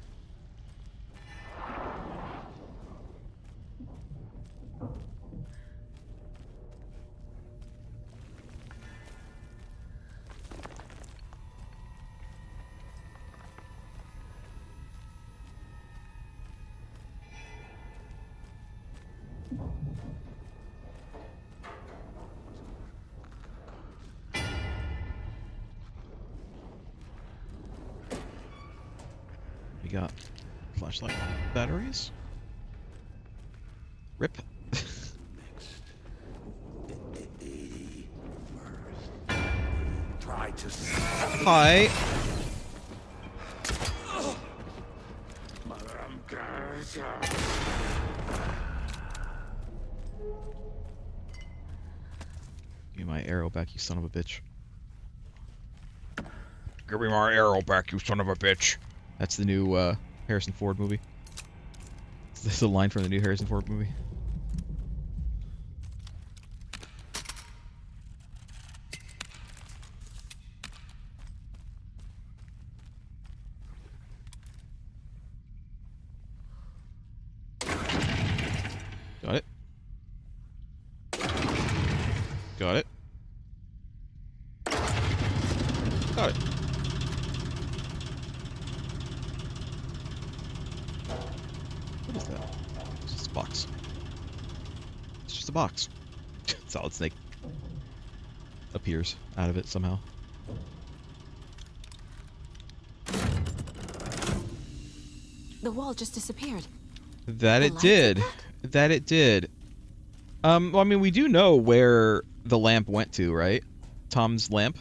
We got flashlight batteries. Rip.
Try to
Hi. Give me my arrow back, you son of a bitch. Give me my arrow back, you son of a bitch. That's the new Harrison Ford movie. This is a line from the new Harrison Ford movie. Got it. Got it. Got it. What is that? It's just a box. It's just a box. Solid Snake appears out of it somehow.
The wall just disappeared.
That it
lights
did.
in
That it did. Well, I mean, we do know where the lamp went to, right? Tom's lamp.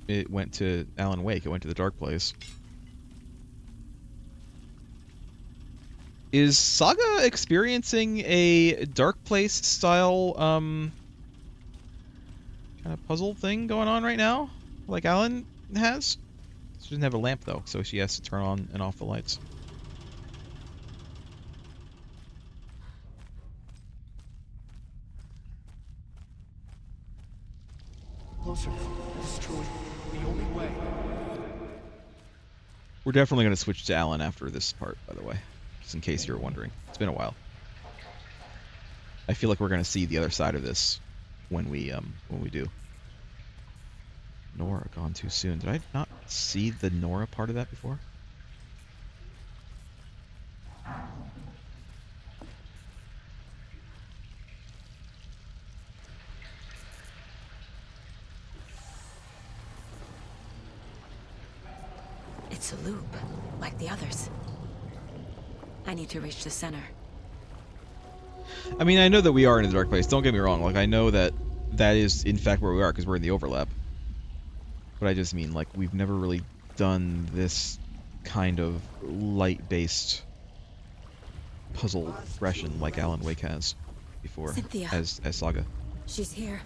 It went to Alan Wake. It went to the dark place. Is Saga experiencing a dark place style kind of puzzle thing going on right now, like Alan has? She doesn't have a lamp though, so she has to turn on and off the lights.
Closer. This is truly the only way.
We're definitely going to switch to Alan after this part, by the way, just in case you're wondering. It's been a while. I feel like we're going to see the other side of this when we do. Nora gone too soon. Did I not see the Nora part of that before?
It's a loop, like the others. I need to reach the center.
I mean, I know that we are in a dark place. Don't get me wrong. Like, I know that that is, in fact, where we are, because we're in the overlap. But I just mean, like, we've never really done this kind of light-based puzzle progression like Alan Wake has before,
Cynthia.
as Saga.
She's here.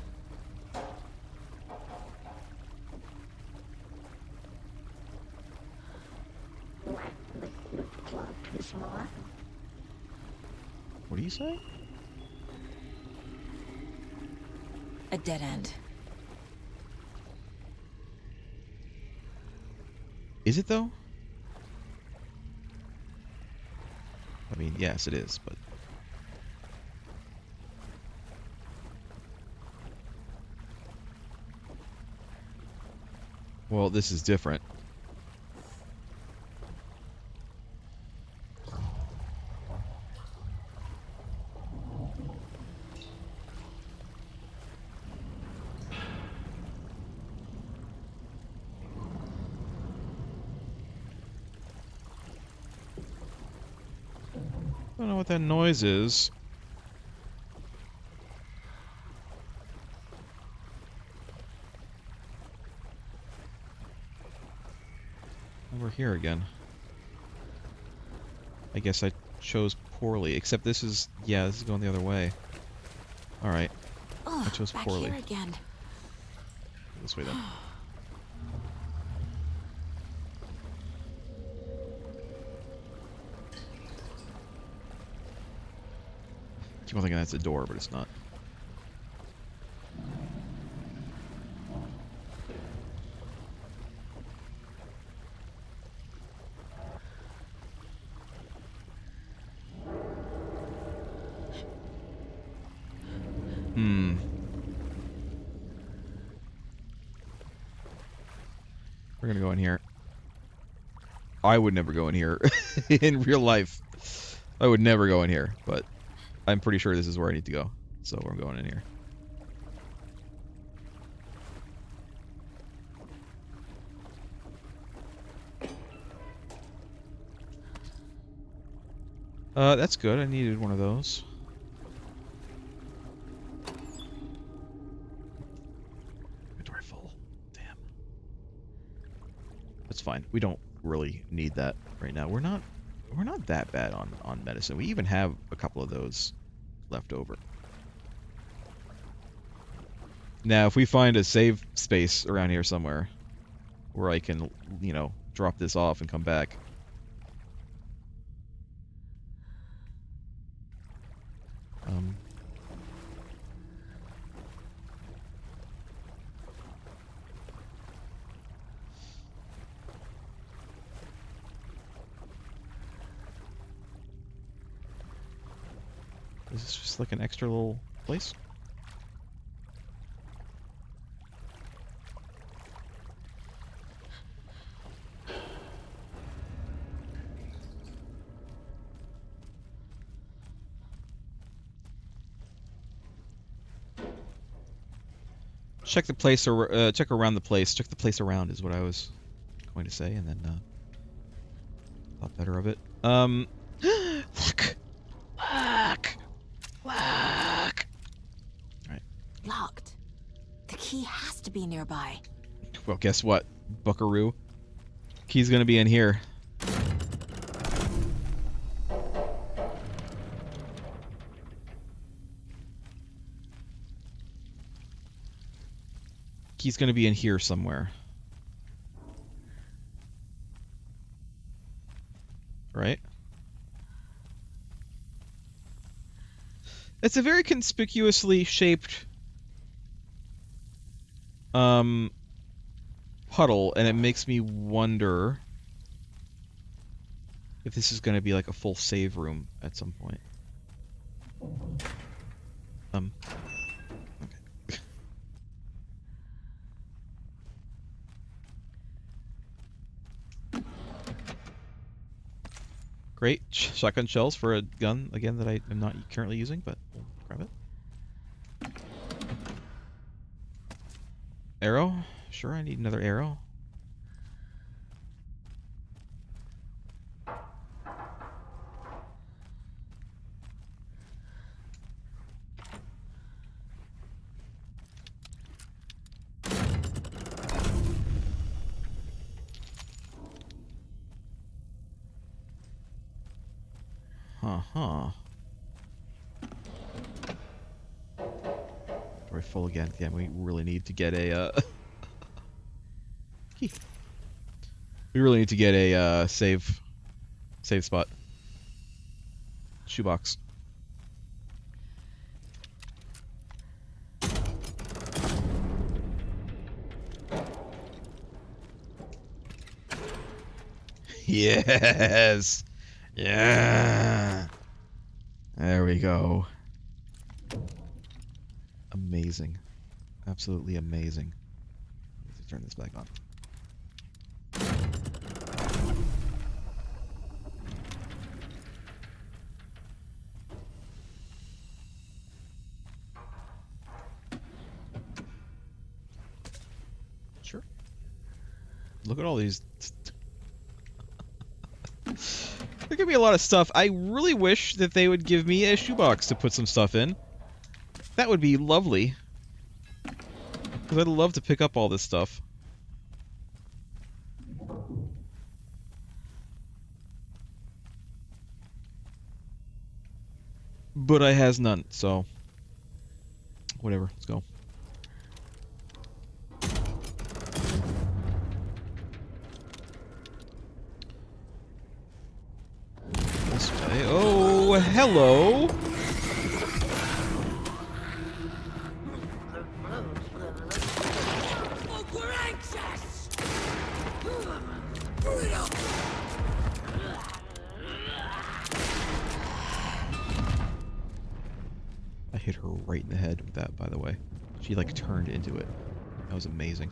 What do you say?
A dead end.
Is it, though? I mean, yes, it is, but... Well, this is different. I don't know what that noise is. We're here again. I guess I chose poorly, except this is, yeah, this is going the other way. Alright. I chose
back
poorly.
here again.
This way then. Keep on thinking that's a door, but it's not. We're gonna go in here. I would never go in here in real life. I would never go in here, but I'm pretty sure this is where I need to go. So we're going in here. That's good. I needed one of those. Inventory full. Damn. That's fine. We don't really need that right now. We're not that bad on medicine. We even have a couple of those left over. Now, if we find a save space around here somewhere where I can, you know, drop this off and come back. Is this just like an extra little place? Check the place, or check around the place. Check the place around is what I was going to say, and then thought better of it. Look, look, look. All right.
Locked. The key has to be nearby.
Well, guess what, Buckaroo? Key's gonna be in here. Key's gonna be in here somewhere. Right? It's a very conspicuously shaped puddle, and it makes me wonder if this is going to be like a full save room at some point. Okay. Great shotgun shells for a gun, again, that I am not currently using, but we'll grab it. Arrow? Sure, I need another arrow. Huh. We're full again. Yeah, we really need to get a key. We really need to get a save spot. Shoebox. Yes. Yeah. There we go. Amazing. Absolutely amazing. Let's turn this back on. Look at all these. There could be a lot of stuff. I really wish that they would give me a shoebox to put some stuff in. That would be lovely. Because I'd love to pick up all this stuff. But I has none, so... Whatever, let's go. This way. Oh, hello! I hit her right in the head with that, by the way. She, like, turned into it. That was amazing.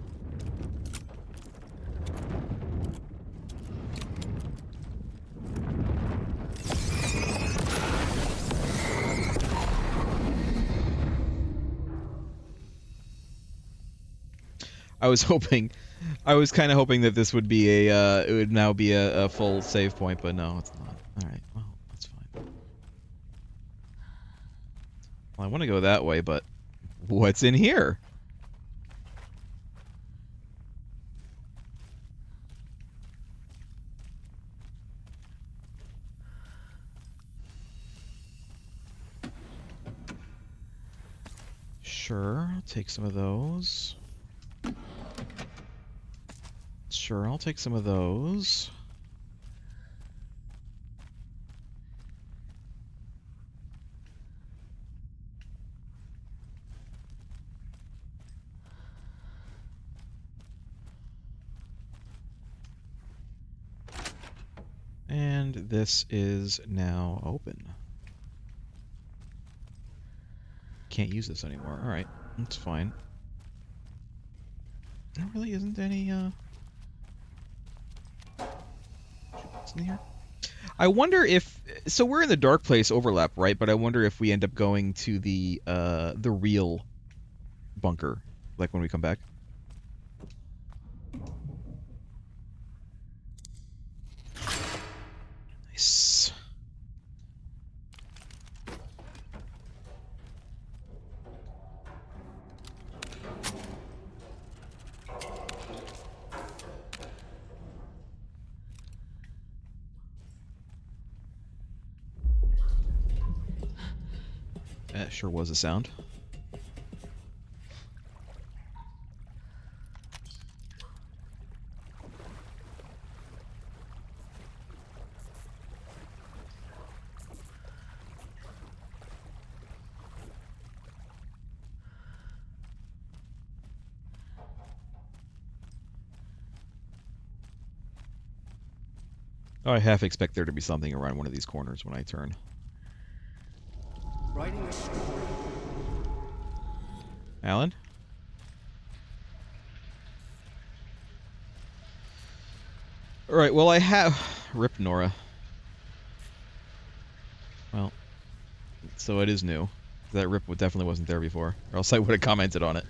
I was kind of hoping that this would be it would now be a full save point, but no, it's not. Alright, well, that's fine. Well, I want to go that way, but what's in here? Sure, I'll take some of those. Sure, I'll take some of those. And this is now open. Can't use this anymore. Alright, that's fine. There really isn't any, in here. I wonder if... So we're in the dark place overlap, right? But I wonder if we end up going to the real bunker, like when we come back. Nice. That sure was a sound. Oh, I half expect there to be something around one of these corners when I turn.
Writing a story.
Alan? Alright, well I have... Rip Nora. Well, so it is new. That rip definitely wasn't there before, or else I would have commented on it.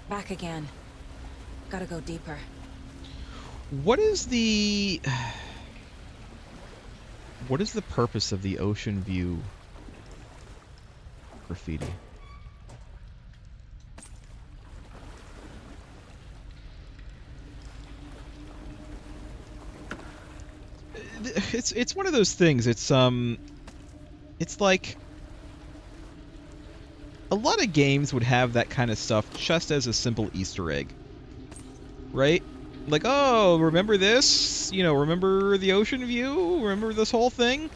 Back again. Gotta go deeper.
What is the purpose of the ocean view graffiti? It's one of those things. It's like a lot of games would have that kind of stuff just as a simple Easter egg, right? Like, oh, remember this? You know, remember the ocean view? Remember this whole thing?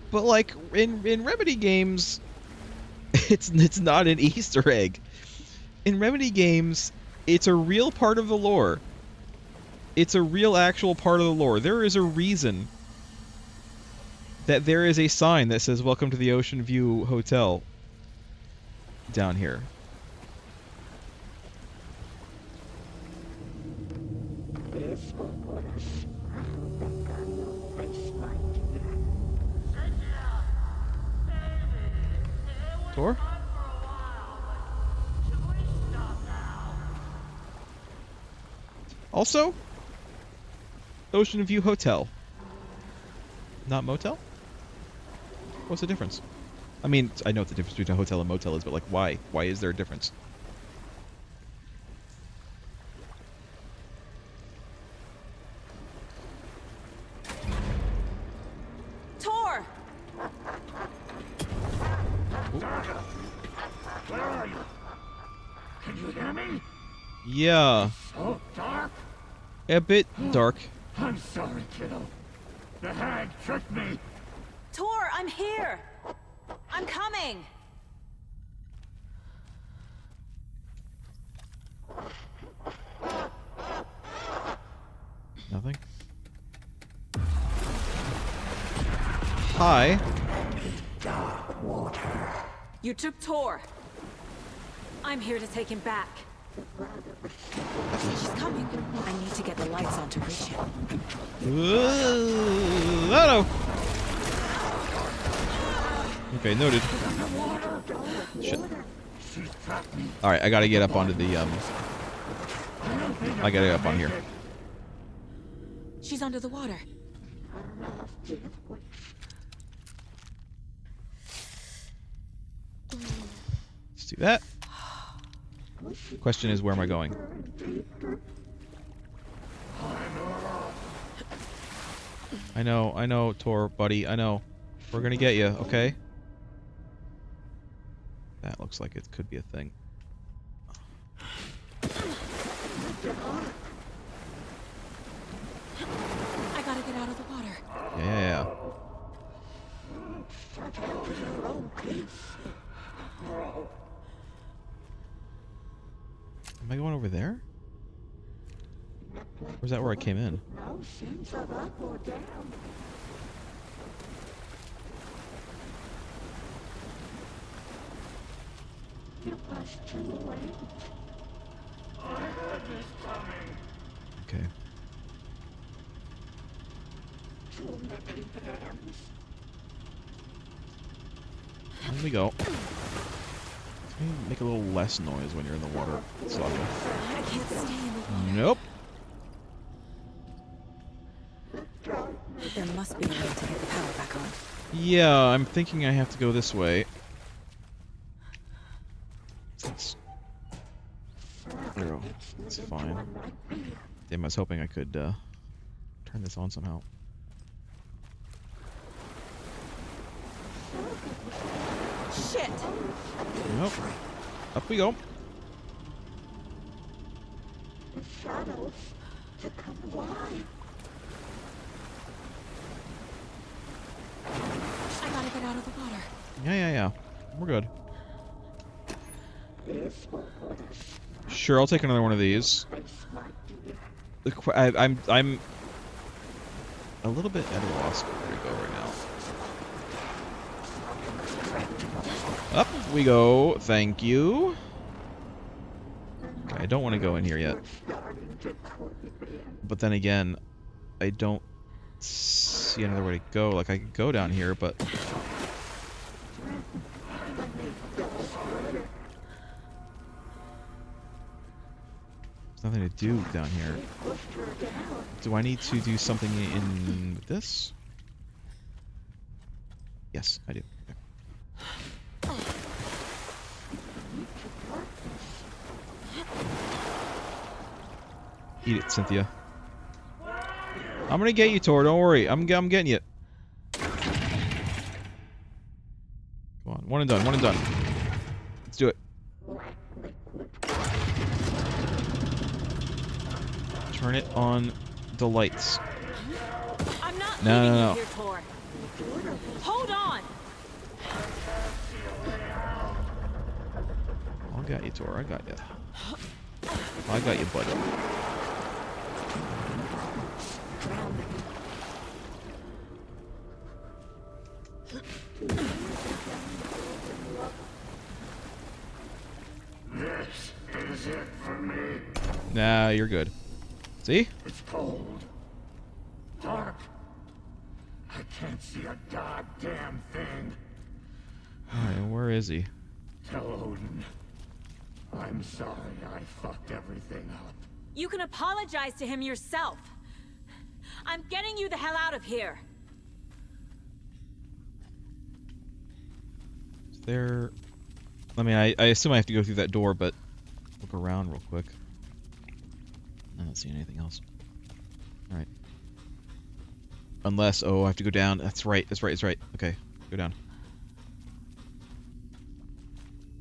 But like in Remedy games, it's not an Easter egg. In Remedy games, it's a real part of the lore. It's a real actual part of the lore. There is a reason that there is a sign that says "Welcome to the Ocean View Hotel" down here.
This will put us out of the gun face fight.
Tor? Also, Ocean View Hotel. Not motel? What's the difference? I mean, I know what the difference between a hotel and motel is, but like, why? Why is there a difference?
Tor!
Where are you? Can you hear me?
Yeah,
So dark.
a bit dark.
I'm sorry, kiddo. The hag tricked me.
Tor, I'm here! I'm coming!
Nothing. Hi.
You took Tor. I'm here to take him back. She's coming. I need to get the lights on to reach him.
Oh no. Okay, noted. Shit. Alright, I gotta get up onto the, I gotta get up on here.
She's under the water.
Let's do that. Question is, where am I going? I know, Tor, buddy, I know. We're gonna get you, okay? That looks like it could be a thing.
I gotta get out of the water.
Yeah. Am I going over there? Or is that where I came in?
No sense of up or down. It was too late.
Okay.
Too many dams.
Here we go. Can you make a little less noise when you're in the water? It's lovely.
I can't stay in the water.
Nope.
There must be a way to get the power back on.
Yeah, I'm thinking I have to go this way. Oh, that's fine. Damn, I was hoping I could turn this on somehow.
Shit!
Nope. Up we go.
The shadows to come alive.
I gotta get out of the water.
Yeah. We're good.
This will put us
Sure, I'll take another one of these. I'm a little bit at a loss where to go right now. Up we go. Thank you. Okay, I don't want to go in here yet. But then again, I don't see another way to go. Like, I could go down here, but... There's nothing to do down here. Do I need to do something in this? Yes, I do. Okay. Eat it, Cynthia. I'm gonna get you, Tor. Don't worry. I'm getting you. Come on, one and done. One and done. Let's do it. Turn it on the lights.
I'm not
No,
leaving
no,
you
no.
here, Tor. Hold on!
I got you, Tor. I got you. I got you, buddy.
This is it for me.
Nah, you're good. See?
It's cold. Dark. I can't see a goddamn thing.
Alright, where is he?
Tell Odin. I'm sorry I fucked everything up.
You can apologize to him yourself. I'm getting you the hell out of here.
Is there... I mean, I assume I have to go through that door, but look around real quick. I don't see anything else. Alright. Unless... Oh, I have to go down. That's right. That's right. That's right. Okay. Go down.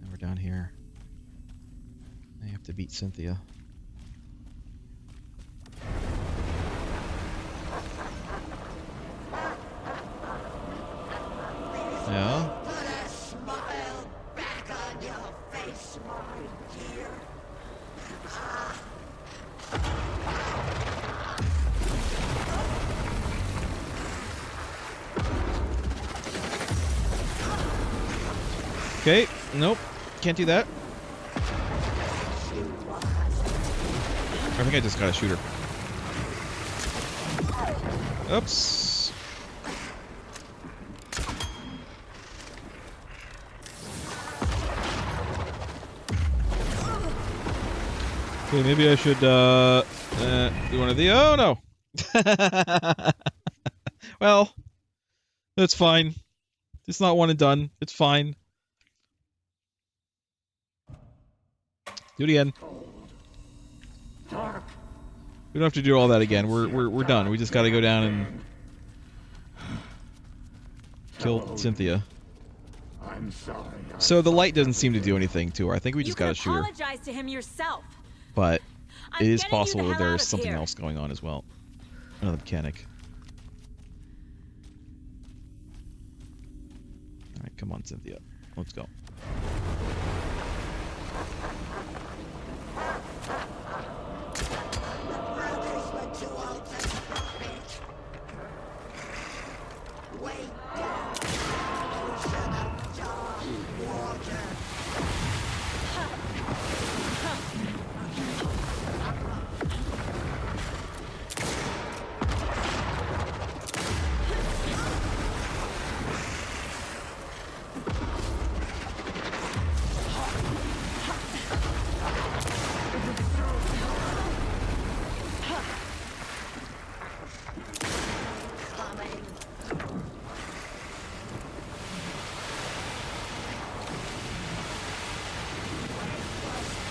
And we're down here. I have to beat Cynthia. Yeah.
Put a smile back on your face, my dear.
Okay. Nope. Can't do that. I think I just got a shooter. Oops. Okay, maybe I should, do one of the... Oh, no! Well, that's fine. It's not one and done. It's fine. Do it again. We don't have to do all that again. We're done. We just got to go down and kill Cynthia.
I'm sorry.
So the light doesn't seem to do anything to her. I think we just got to shoot her.
Apologize to him yourself.
But
I'm
it is
getting you
possible
the
that
hell out
there's
of
something
here.
else going on as well. Another mechanic. Alright, come on, Cynthia. Let's go.
Brothers were too old to stop it. Wait down. You should have done water.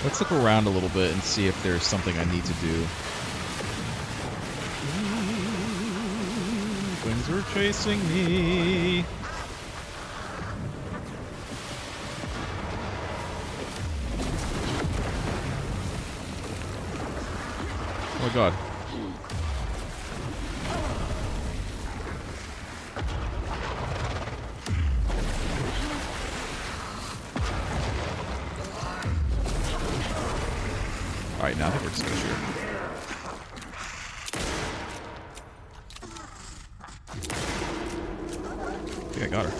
Let's look around a little bit and see if there's something I need to do. Things are chasing me. Oh my god. Alright, now I think we're just gonna shoot her. I think I got her.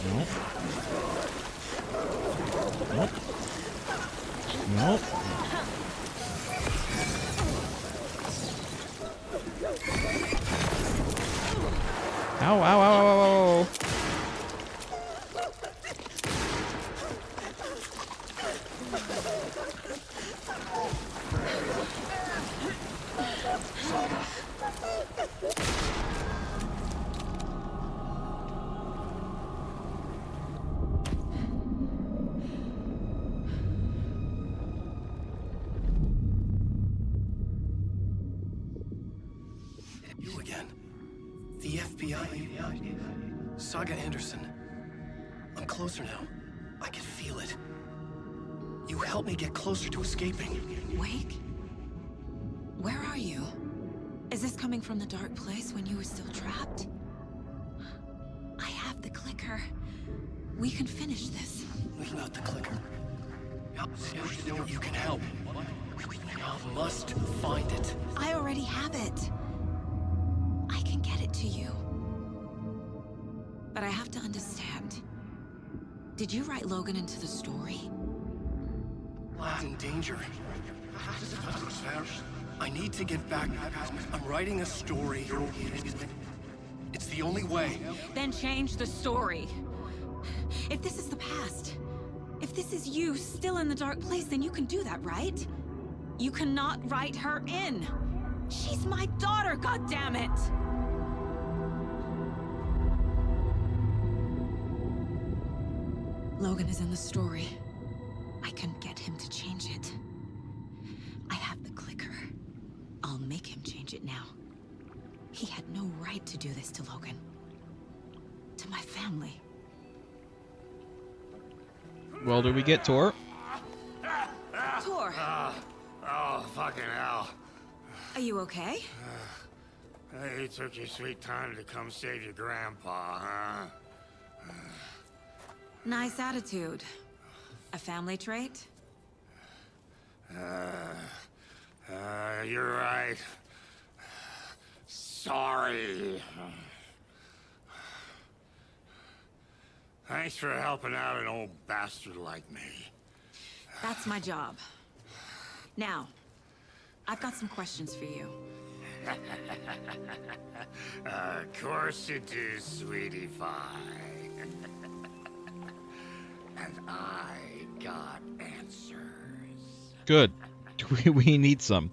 Nope. Nope. Nope. Ow, ow, ow, ow, ow, ow.
You again. The FBI. Saga Anderson. I'm closer now. I can feel it. You helped me get closer to escaping.
Wake? Where are you? Is this coming from the dark place when you were still trapped?
clicker. We can finish this.
Without the clicker, you can help. You must find it.
I already have it. I can get it to you. But I have to understand. Did you write Logan into the story?
Lad's in danger. I need to get back. I'm writing a story. It's the only way.
Then change the story. If this is the past, if this is you still in the dark place, then you can do that, right? You cannot write her in. She's my daughter, goddammit! Logan is in the story. I can get him to change it. I have the clicker. I'll make him change it now. He had no right to do this to Logan. To my family.
Well, do we get Tor?
Tor,
Oh, fucking hell.
are you okay?
Hey, you took your sweet time to come save your grandpa, huh?
Nice attitude. A family trait?
You're right. Sorry. Thanks for helping out an old bastard like me.
That's my job. Now, I've got some questions for you.
Of course you do, sweetie pie. And I got answers.
Good. We need some.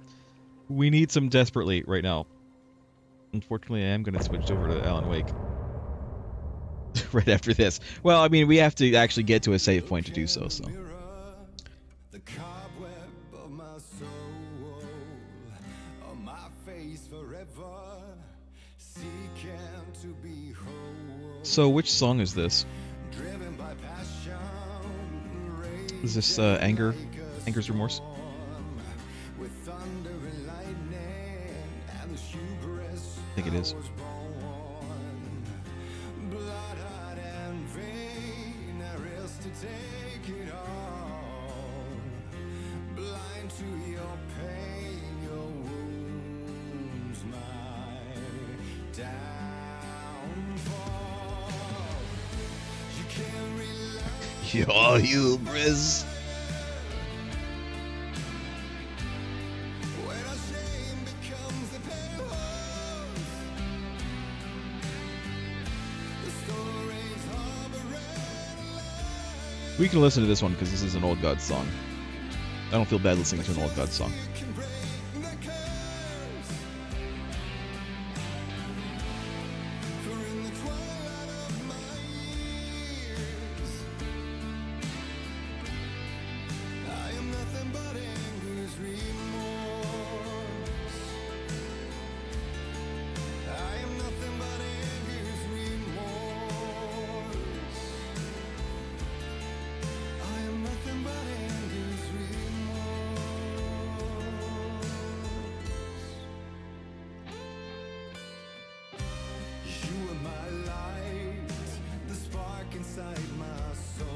We need some desperately right now. Unfortunately, I am going to switch over to Alan Wake. Right after this. Well, I mean, we have to actually get to a save point to do so, so.
The cobweb of my soul, on my face forever, seeking to be whole.
So, which song is this?
Driven by passion,
Is this Anger? Anger's Remorse?
with thunder and lightning, and the hubris
I think it is.
was born. Blood-hot and vain, I risk to take it all. Blind to your pain, your wounds, my downfall. You can't rely.
Your hubris.
When our shame becomes a pale horse, the stories harboring
We can listen to this one because this is an Old Gods song. I don't feel bad listening to an Old Gods song.
can break the curse. For in the twilight of my years, I am nothing but anger's remorse. I am nothing but anger's remorse. I am nothing but anger's remorse. You are my light, the spark inside my soul.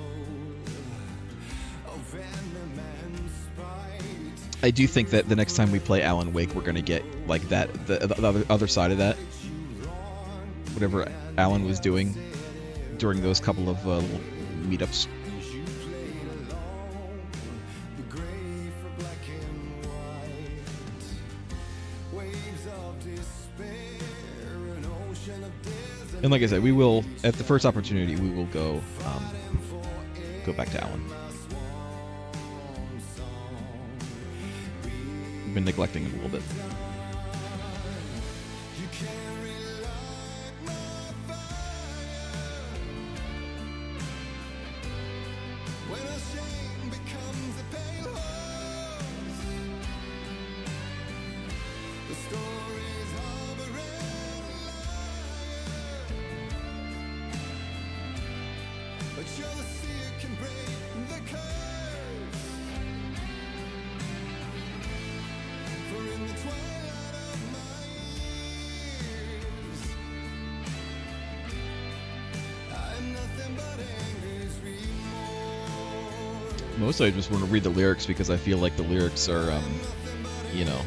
Of venom and spite.
I do think that the next time we play Alan Wake, we're gonna get like that, the other side of that. Whatever Alan was doing during those couple of meetups.
You played along, the gray for black and white. Waves of despair, an ocean of desert.
And like I said, we will at the first opportunity we will go back to Alan. We've been neglecting him a little bit.
You can't relight my fire. When our shame becomes a pale horse, the stories harboring liar. But you're the seer can break the curse. For in the twilight of my years, I am
Mostly I just want to read the lyrics because I feel like the lyrics are, you know,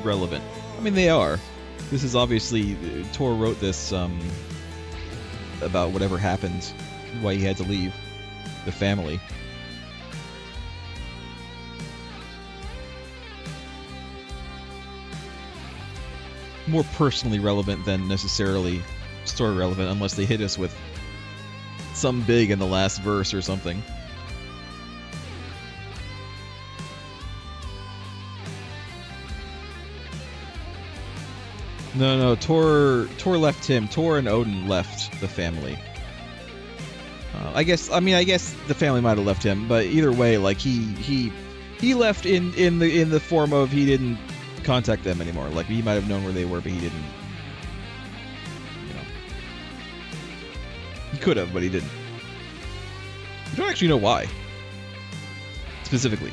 relevant. I mean, they are. This is obviously, Tor wrote this about whatever happened, why he had to leave the family. More personally relevant than necessarily story relevant, unless they hit us with something big in the last verse or something. No, Tor left him. Tor and Odin left the family. I guess the family might have left him, but either way, like he left in the form of he didn't contact them anymore. Like he might have known where they were, but he didn't. You know, he could have, but he didn't. We don't actually know why specifically.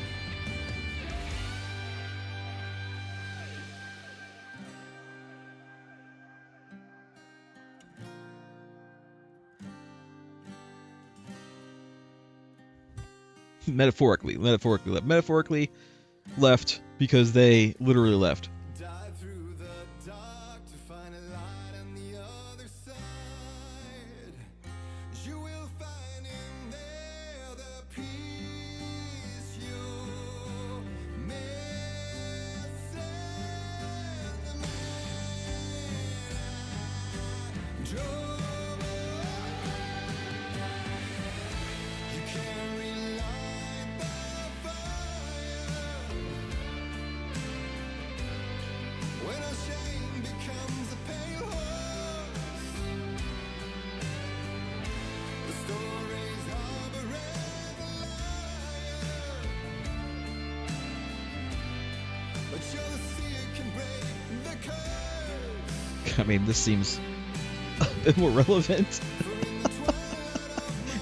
Metaphorically left because they literally left.
Dive through the dark to find a light on the other side. You will find in there the peace you're missing. The man I drove. You can't relight the fire when our shame becomes a pale horse. The stories harboring the liar, but you're the seer can break the curse.
I mean, this seems a bit more relevant.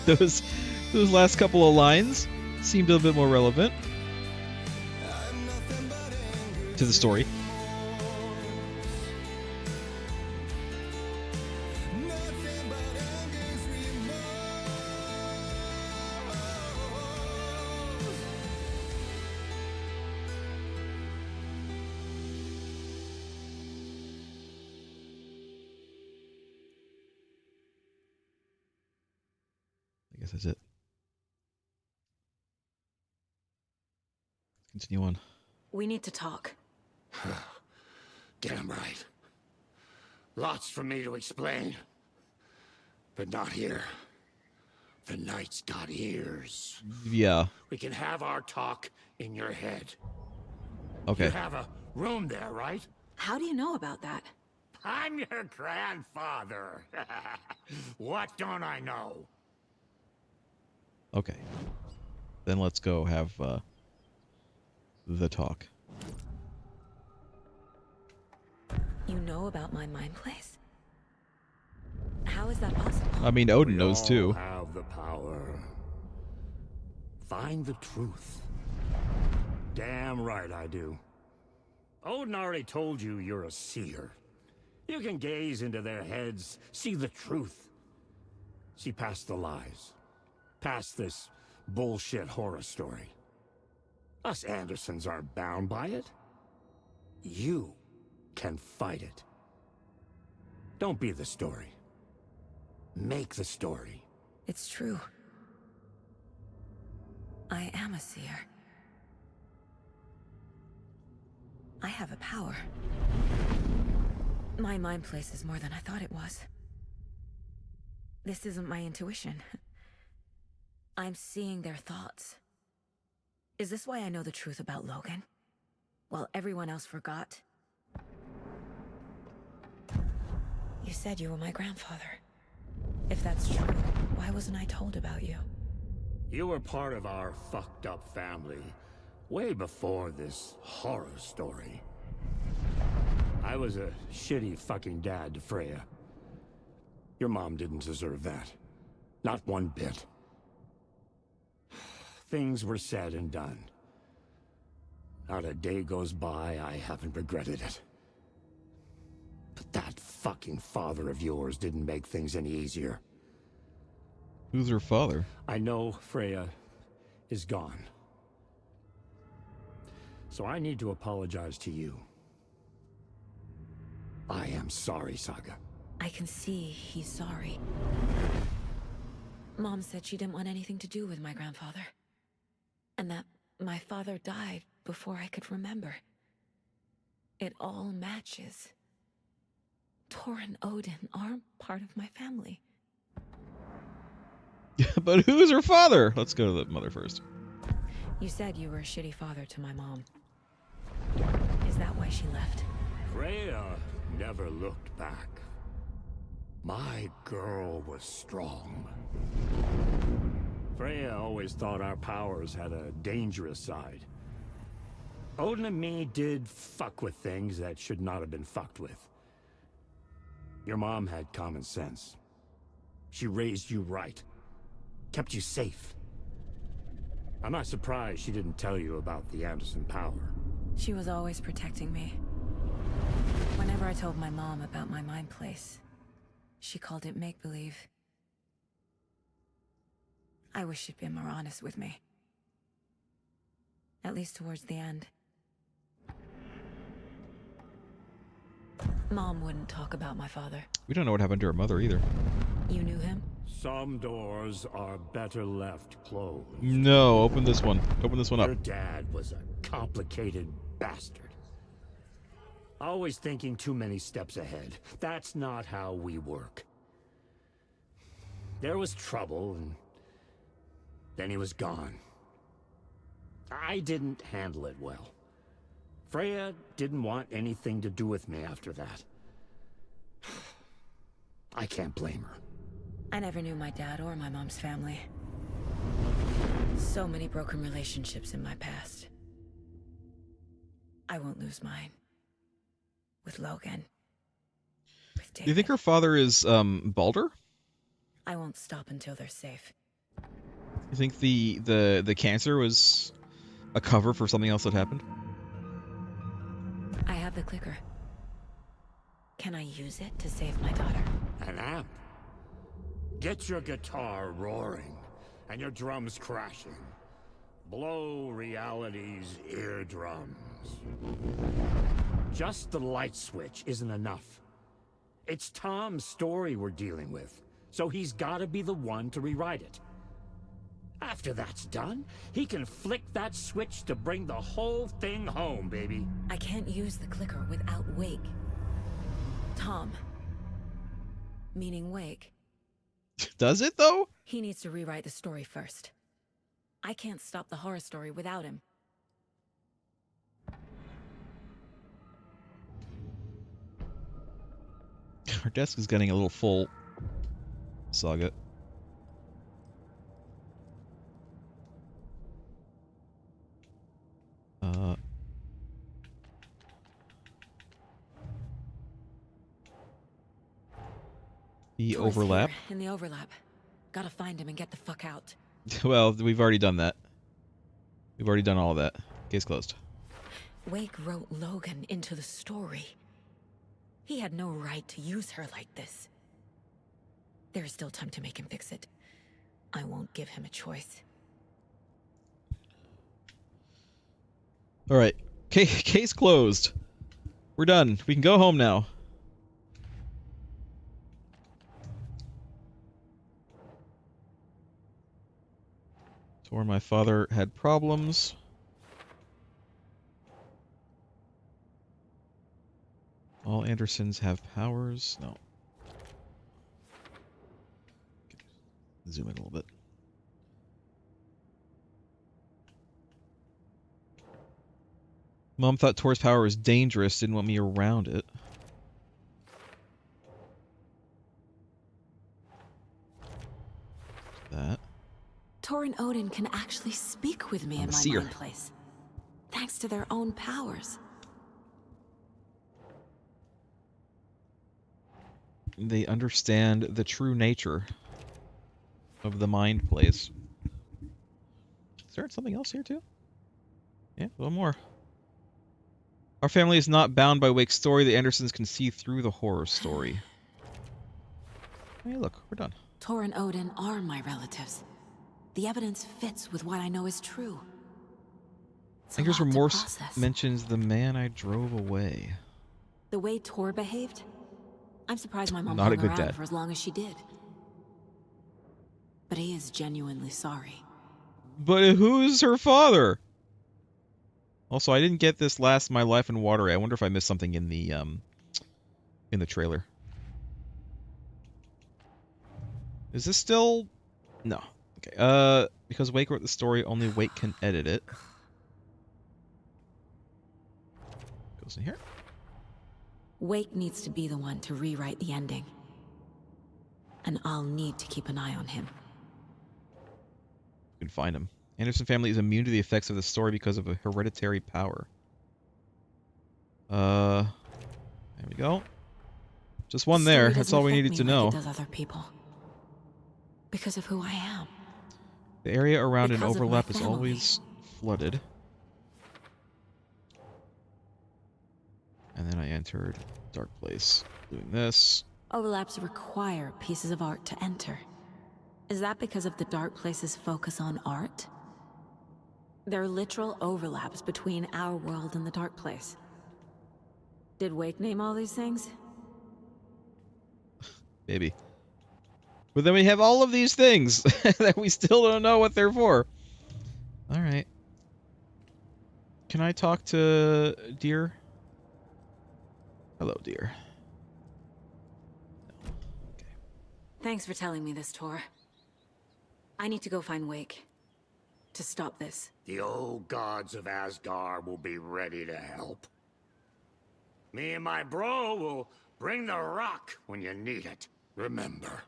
those last couple of lines seemed a bit more relevant to the story.
Nothing but anger's remorse.
I guess that's it. Continue on.
We need to talk.
Damn right. Lots for me to explain. But not here. The night's got ears.
Yeah.
We can have our talk in your head.
Okay.
You have a room there, right?
How do you know about that?
I'm your grandfather. What don't I know?
Okay. Then let's go have the talk.
You know about my mind place? How is that possible?
I mean, Odin
We
knows
all
too.
have the power. Find the truth. Damn right I do. Odin already told you you're a seer. You can gaze into their heads, see the truth. See past the lies. Past this bullshit horror story. Us Andersons aren't bound by it. You can fight it. Don't be the story. Make the story.
It's true. I am a seer. I have a power. My mind place is more than I thought it was. This isn't my intuition. I'm seeing their thoughts. Is this why I know the truth about Logan? While everyone else forgot? You said you were my grandfather. If that's true, why wasn't I told about you?
You were part of our fucked up family way before this horror story. I was a shitty fucking dad to Freya. Your mom didn't deserve that. Not one bit. Things were said and done. Not a day goes by I haven't regretted it. But that fucking father of yours didn't make things any easier.
Who's her father?
I know, Freya, is gone. So I need to apologize to you. I am sorry, Saga.
I can see he's sorry. Mom said she didn't want anything to do with my grandfather. And that my father died before I could remember. It all matches. Tor and Odin aren't part of my family.
But who's her father? Let's go to the mother first.
You said you were a shitty father to my mom. Is that why she left?
Freya never looked back. My girl was strong. Freya always thought our powers had a dangerous side. Odin and me did fuck with things that should not have been fucked with. Your mom had common sense. She raised you right. Kept you safe. I'm not surprised she didn't tell you about the Anderson power.
She was always protecting me. Whenever I told my mom about my mind place, she called it make-believe. I wish she'd been more honest with me. At least towards the end. Mom wouldn't talk about my father.
We don't know what happened to her mother either.
You knew him?
Some doors are better left closed.
No, open this one. Open this one up.
Your dad was a complicated bastard. Always thinking too many steps ahead. That's not how we work. There was trouble, and then he was gone. I didn't handle it well. Freya didn't want anything to do with me after that. I can't blame her.
I never knew my dad or my mom's family. So many broken relationships in my past. I won't lose mine. With Logan. With David.
Do you think her father is Baldur?
I won't stop until they're safe.
You think the cancer was a cover for something else that happened?
I have the clicker. Can I use it to save my daughter?
An amp. Get your guitar roaring and your drums crashing. Blow reality's eardrums. Just the light switch isn't enough. It's Tom's story we're dealing with, so he's gotta be the one to rewrite it. After that's done, he can flick that switch to bring the whole thing home, baby.
I can't use the clicker without Wake. Tom. Meaning Wake.
Does it, though?
He needs to rewrite the story first. I can't stop the horror story without him.
Our desk is getting a little full. Saga. The
Troy's
overlap.
here, in the overlap. Gotta find him and get the fuck out.
Well, we've already done that. We've already done all of that. Case closed.
Wake wrote Logan into the story. He had no right to use her like this. There is still time to make him fix it. I won't give him a choice.
All right. Case closed. We're done. We can go home now. Tor and my father had problems. All Andersons have powers. No. Zoom in a little bit. Mom thought Tor's power was dangerous, didn't want me around it. That.
Tor and Odin can actually speak with me in my
seer.
mind place. Thanks to their own powers.
They understand the true nature of the mind place. Is there something else here too? Yeah, a little more. Our family is not bound by Wake's story. The Andersons can see through the horror story. Hey, look, we're done.
Tor and Odin are my relatives. The evidence fits with what I know is true. It's a
Anger's
lot to
remorse
process.
mentions the man I drove away.
The way Tor behaved? I'm surprised my mom
Not a
hung
good
around
dad.
for as long as she did. But he is genuinely sorry.
But who's her father? Also, I didn't get this last My Life in Water. I wonder if I missed something in the trailer. Is this still? No. Okay. Because Wake wrote the story, only Wake can edit it. Goes in here.
Wake needs to be the one to rewrite the ending. And I'll need to keep an eye on him.
You can find him. Anderson family is immune to the effects of the story because of a hereditary power. There we go. Just one
The
there.
story
That's
doesn't
all we
affect
needed
me
to
like
know.
it does other people. Because of who I am.
The area around an
Because of my
overlap is
family.
always flooded. And then I entered Dark Place. Doing this.
Overlaps require pieces of art to enter. Is that because of the Dark Place's focus on art? There are literal overlaps between our world and the Dark Place. Did Wake name all these things?
Maybe. But then we have all of these things that we still don't know what they're for. Alright. Can I talk to Deer? Hello, Deer. Okay.
Thanks for telling me this, Tor. I need to go find Wake. To stop this.
The old gods of Asgard will be ready to help. Me and my bro will bring the rock when you need it. Remember,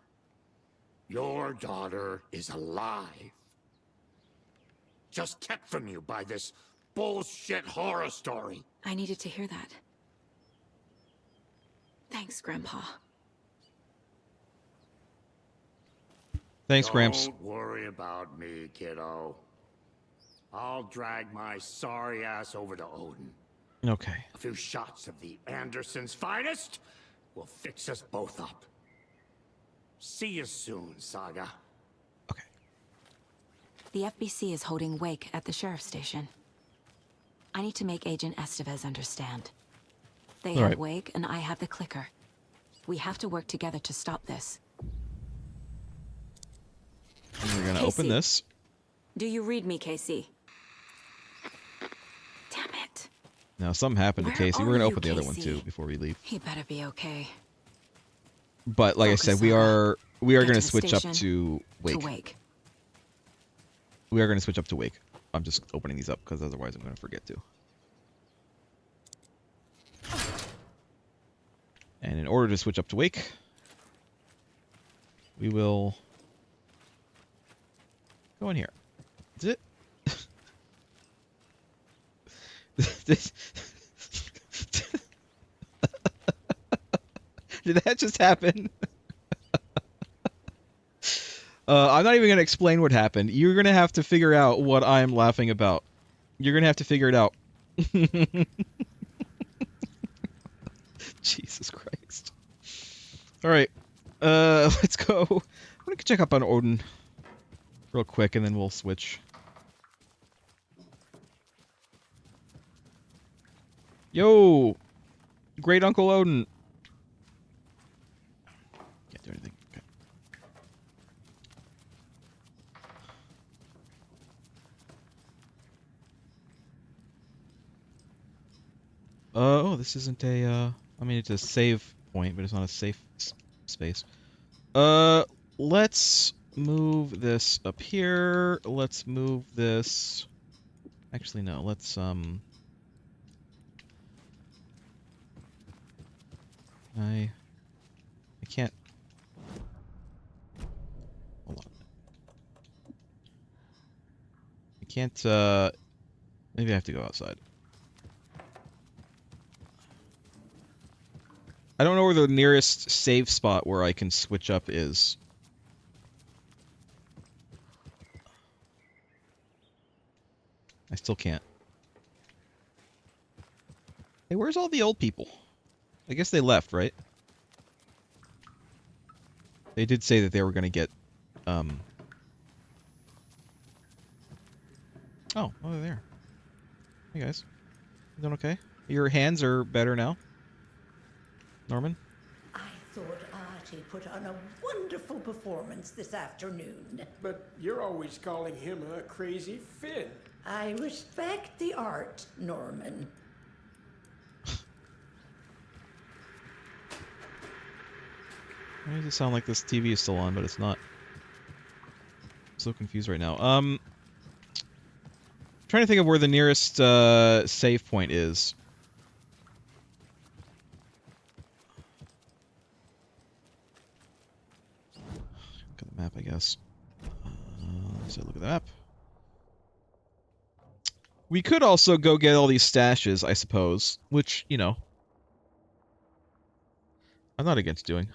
your daughter is alive. Just kept from you by this bullshit horror story.
I needed to hear that. Thanks, Grandpa.
Thanks, Gramps.
Don't worry about me, kiddo. I'll drag my sorry ass over to Odin.
Okay.
A few shots of the Andersons' finest will fix us both up. See you soon, Saga.
Okay.
The FBC is holding Wake at the sheriff's station. I need to make Agent Estevez understand. They have
Alright.
Wake and I have the clicker. We have to work together to stop this.
And we're gonna open
Casey.
this.
Do you read me, Casey? Damn it.
Now, something happened to
Where
Casey.
are
We're gonna
you,
open the other one
Casey?
too before we leave.
He better be okay.
But like
Focus
I said, we
on
are
Get
gonna
to the
switch up
station,
to Wake.
To Wake.
We are gonna switch up to Wake. I'm just opening these up because otherwise I'm gonna forget to. And in order to switch up to Wake, we will go in here. Is it? This- Did that just happen? I'm not even going to explain what happened. You're going to have to figure out what I'm laughing about. You're going to have to figure it out. Jesus Christ. Alright. Let's go. I'm going to check up on Odin real quick, and then we'll switch. Yo! Great Uncle Odin. Can't do anything. Okay. Oh, this isn't a, I mean, it's a save point, but it's not a safe space. Let's move this up here. Let's move this... Actually, no, let's, I can't... Hold on. I can't, maybe I have to go outside. I don't know where the nearest save spot where I can switch up is. I still can't. Hey, where's all the old people? I guess they left, right? They did say that they were going to get, Oh, they're there. Hey guys, you doing okay? Your hands are better now, Norman.
I thought Artie put on a wonderful performance this afternoon.
But you're always calling him a crazy Finn.
I respect the art, Norman.
Why does it sound like this TV is still on, but it's not? I'm so confused right now. Trying to think of where the nearest save point is. Look at the map, I guess. Let's look at the map. We could also go get all these stashes, I suppose, which, you know, I'm not against doing.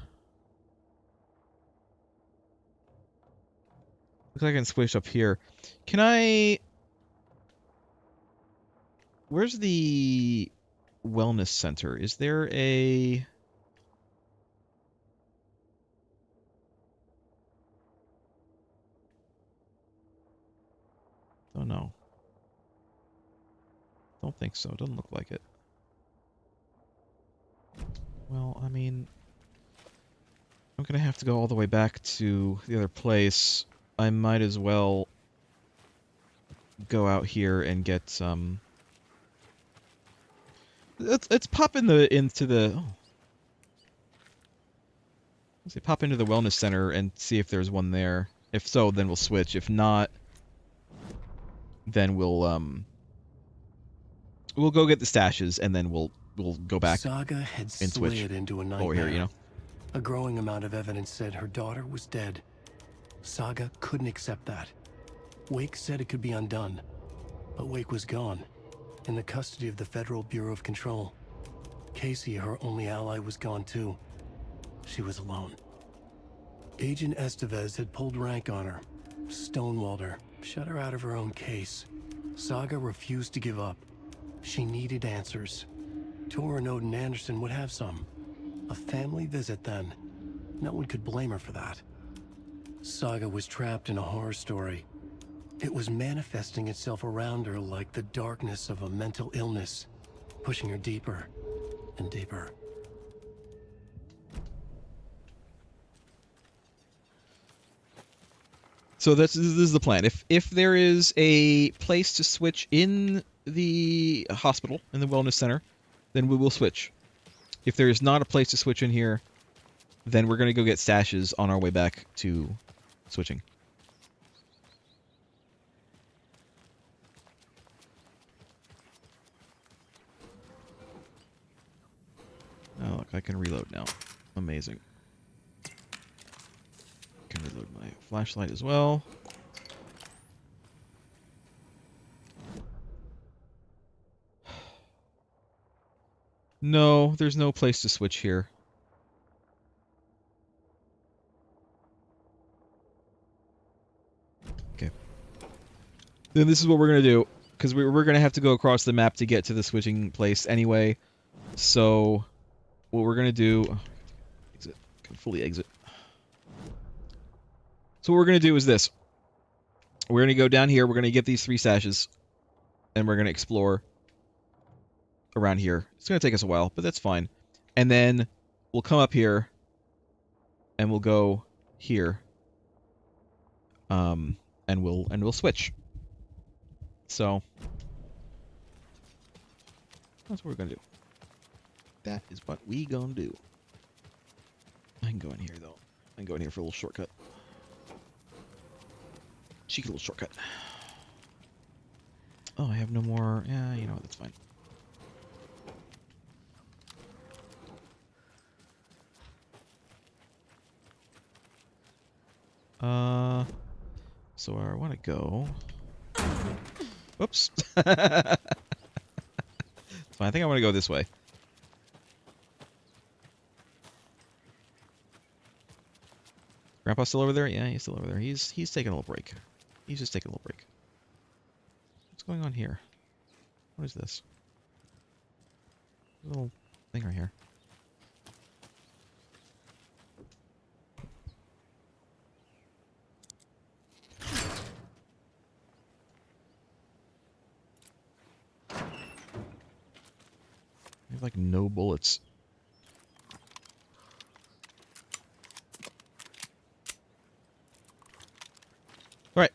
Looks like I can switch up here. Can I... Where's the wellness center? Is there a... Don't know. Don't think so. Doesn't look like it. Well, I mean... I'm gonna have to go all the way back to the other place. I might as well go out here and get some... Let's pop into the... Oh. Let's pop into the wellness center and see if there's one there. If so, then we'll switch. If not, then we'll go get the stashes and then we'll go back
Saga had
and switch
slid into a nightmare.
over here, you know.
A growing amount of evidence said her daughter was dead. Saga couldn't accept that. Wake said it could be undone, but Wake was gone, in the custody of the Federal Bureau of Control. Casey, her only ally, was gone too. She was alone. Agent Estevez had pulled rank on her, stonewalled her, shut her out of her own case. Saga refused to give up. She needed answers. Tor and Odin Anderson would have some. A family visit then. No one could blame her for that. Saga was trapped in a horror story. It was manifesting itself around her like the darkness of a mental illness, pushing her deeper and deeper.
So this is the plan. If there is a place to switch in the hospital, in the wellness center, then we will switch. If there is not a place to switch in here, then we're going to go get stashes on our way back to switching. Oh, look, I can reload now. Amazing. Can reload my flashlight as well. No, there's no place to switch here. Okay. Then this is what we're going to do, because we're going to have to go across the map to get to the switching place anyway. So, what we're going to do... Exit. Can fully exit. So what we're going to do is this. We're going to go down here, we're going to get these 3 stashes, and we're going to explore around here. It's going to take us a while, but that's fine. And then we'll come up here, and we'll go here, and we'll switch. So that's what we're going to do. That is what we gonna do. I can go in here, though. I can go in here for a little shortcut. Cheeky little shortcut. Oh, I have no more... Yeah, you know what, that's fine. So where I want to go... Whoops. Fine, I think I want to go this way. Grandpa's still over there? Yeah, he's still over there. He's taking a little break. He's just taking a little break. What's going on here? What is this? There's a little thing right here. bullets. All right.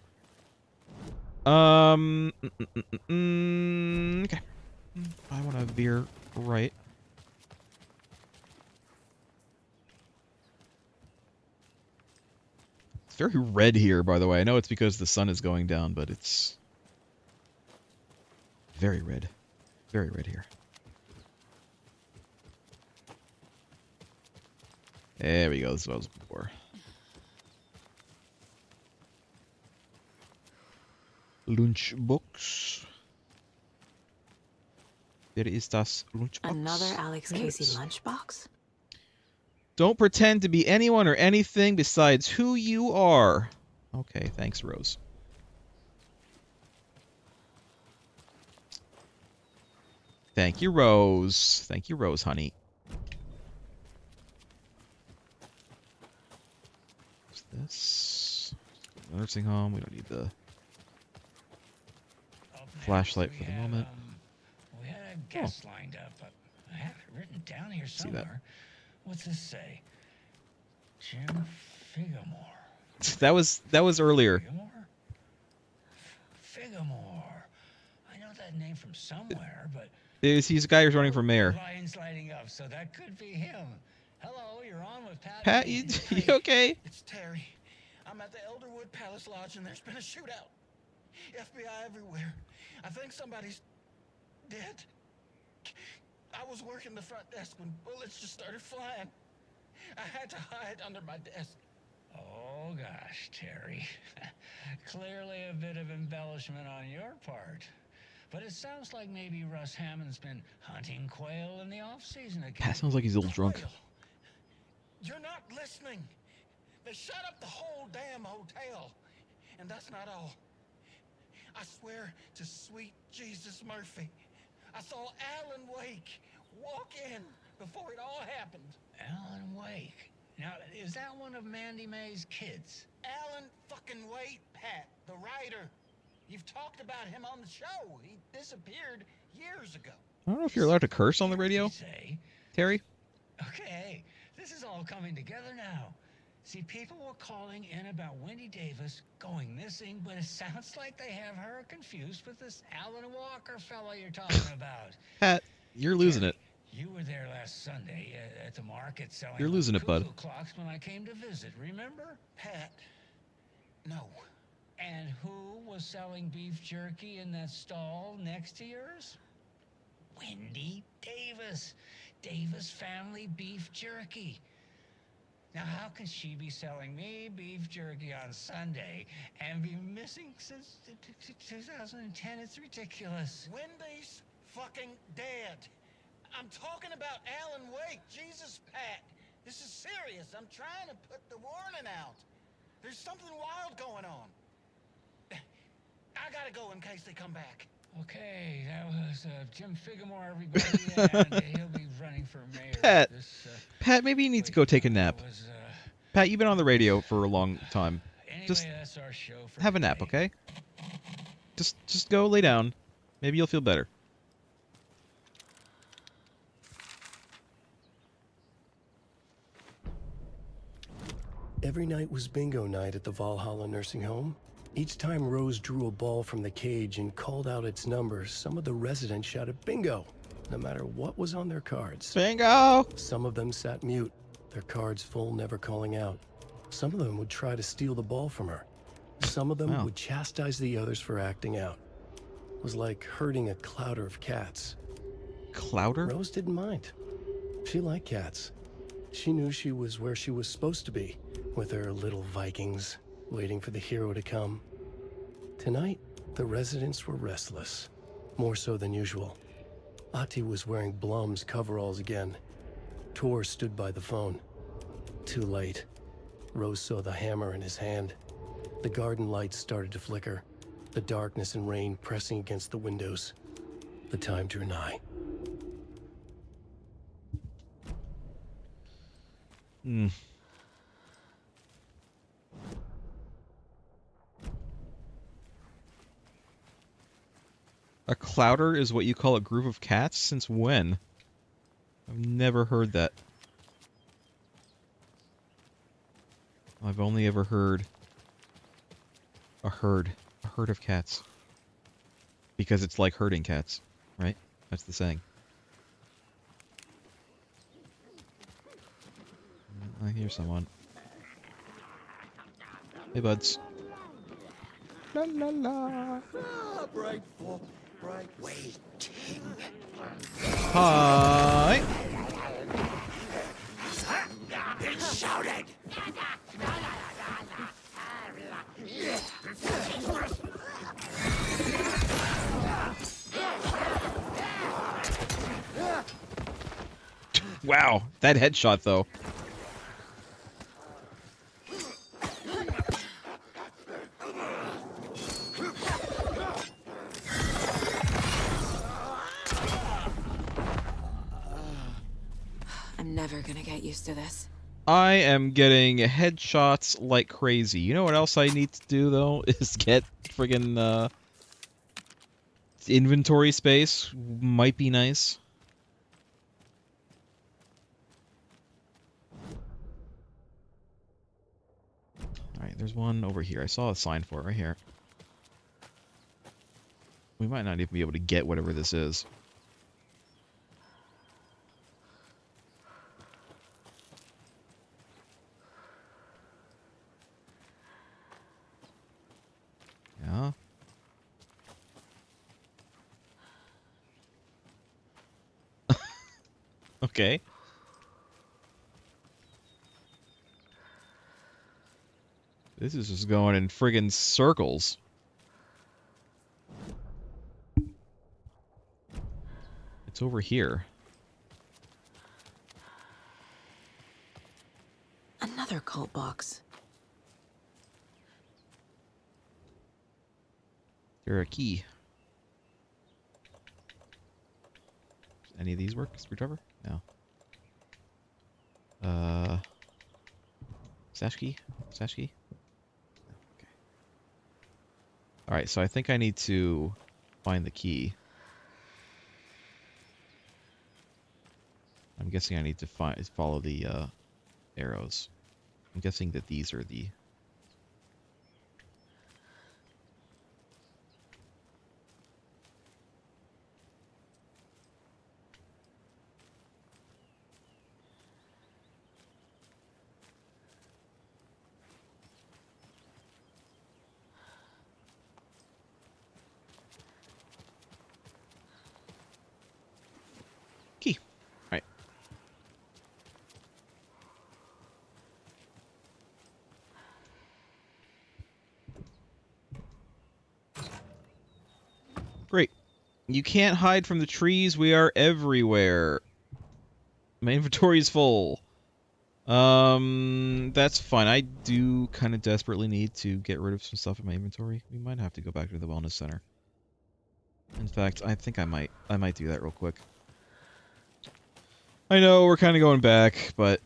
Okay. I want to veer right. It's very red here, by the way. I know it's because the sun is going down, but it's very red. Very red here. There we go. That's what I was looking for. Lunchbox. Where is das Lunchbox?
Another Alex
There it
Casey
is.
lunchbox?
Don't pretend to be anyone or anything besides who you are. Okay, thanks, Rose. Thank you, Rose. Thank you, Rose, honey. What's this? Nursing home. We don't need the flashlight for the moment.
We had a guest lined up. I have it written down here
See that?
somewhere. What's this say? Jim Figamore.
That was earlier.
Figamore? Figamore. I know that name from somewhere, but
He's a guy who's running for mayor.
line's lighting up, so that could be him. Hello, you're on with Pat.
Pat, you okay?
It's Terry. I'm at the Elderwood Palace Lodge and there's been a shootout. FBI everywhere. I think somebody's dead. I was working the front desk when bullets just started flying. I had to hide under my desk.
Oh gosh, Terry. Clearly a bit of embellishment on your part. But it sounds like maybe Russ Hammond's been hunting quail in the off-season again.
Pat sounds like he's a little drunk.
You're not listening. They shut up the whole damn hotel. And that's not all. I swear to sweet Jesus Murphy, I saw Alan Wake walk in before it all happened.
Alan Wake. Now, is that one of Mandy May's kids?
Alan fucking Wake, Pat, the writer. You've talked about him on the show. He disappeared years ago.
I don't know if you're allowed to curse on the radio, Terry.
Okay, this is all coming together now. See, people were calling in about Wendy Davis going missing, but it sounds like they have her confused with this Alan Walker fellow you're talking about.
Pat, you're losing it.
You were there last Sunday at the market selling
You're losing it, bud.
cuckoo clocks when I came to visit, remember?
Pat, no.
And who was selling beef jerky in that stall next to yours? Wendy Davis. Davis Family Beef Jerky. Now, how can she be selling me beef jerky on Sunday and be missing since 2010? It's ridiculous.
Wendy's fucking dead. I'm talking about Alan Wake. Jesus, Pat. This is serious. I'm trying to put the warning out. There's something wild going on. I gotta go in case they come back.
Okay, that was Jim Figamore, everybody, and he'll be running for mayor.
Pat, Pat, maybe you need to go take a nap. Pat, you've been on the radio for a long time.
Anyway,
Just
that's our show for
have a nap, okay? Just go lay down. Maybe you'll feel better.
Every night was bingo night at the Valhalla nursing home. Each time Rose drew a ball from the cage and called out its number, some of the residents shouted bingo, no matter what was on their cards.
Bingo!
Some of them sat mute, their cards full, never calling out. Some of them would try to steal the ball from her. Some of them would chastise the others for acting out. It was like herding a clouder of cats.
Clouder?
Rose didn't mind. She liked cats. She knew she was where she was supposed to be, with her little Vikings, waiting for the hero to come. Tonight, the residents were restless, more so than usual. Ati was wearing Blum's coveralls again. Tor stood by the phone. Too late. Rose saw the hammer in his hand. The garden lights started to flicker, the darkness and rain pressing against the windows. The time drew nigh.
A clouder is what you call a group of cats? Since when? I've never heard that. I've only ever heard a herd of cats. Because it's like herding cats, right? That's the saying. I hear someone. Hey, buds. La la la.
Bright fall, bright waiting.
Hi.
It shouted.
Wow, that headshot though.
I'm never gonna get used to this.
I am getting headshots like crazy. You know what else I need to do though? Is get friggin' inventory space. Might be nice. Alright, there's one over here. I saw a sign for it right here. We might not even be able to get whatever this is. Yeah. Okay. This is just going in friggin' circles. It's over here.
Another cult box.
There's a key. Any of these work? Screwdriver? No. Sash key? Sash key? No. Okay. Alright, so I think I need to find the key. I'm guessing I need to follow the arrows. I'm guessing that these are the... Key. Alright. Great. You can't hide from the trees. We are everywhere. My inventory is full. That's fine. I do kind of desperately need to get rid of some stuff in my inventory. We might have to go back to the wellness center. In fact, I think I might do that real quick. I know we're kind of going back, but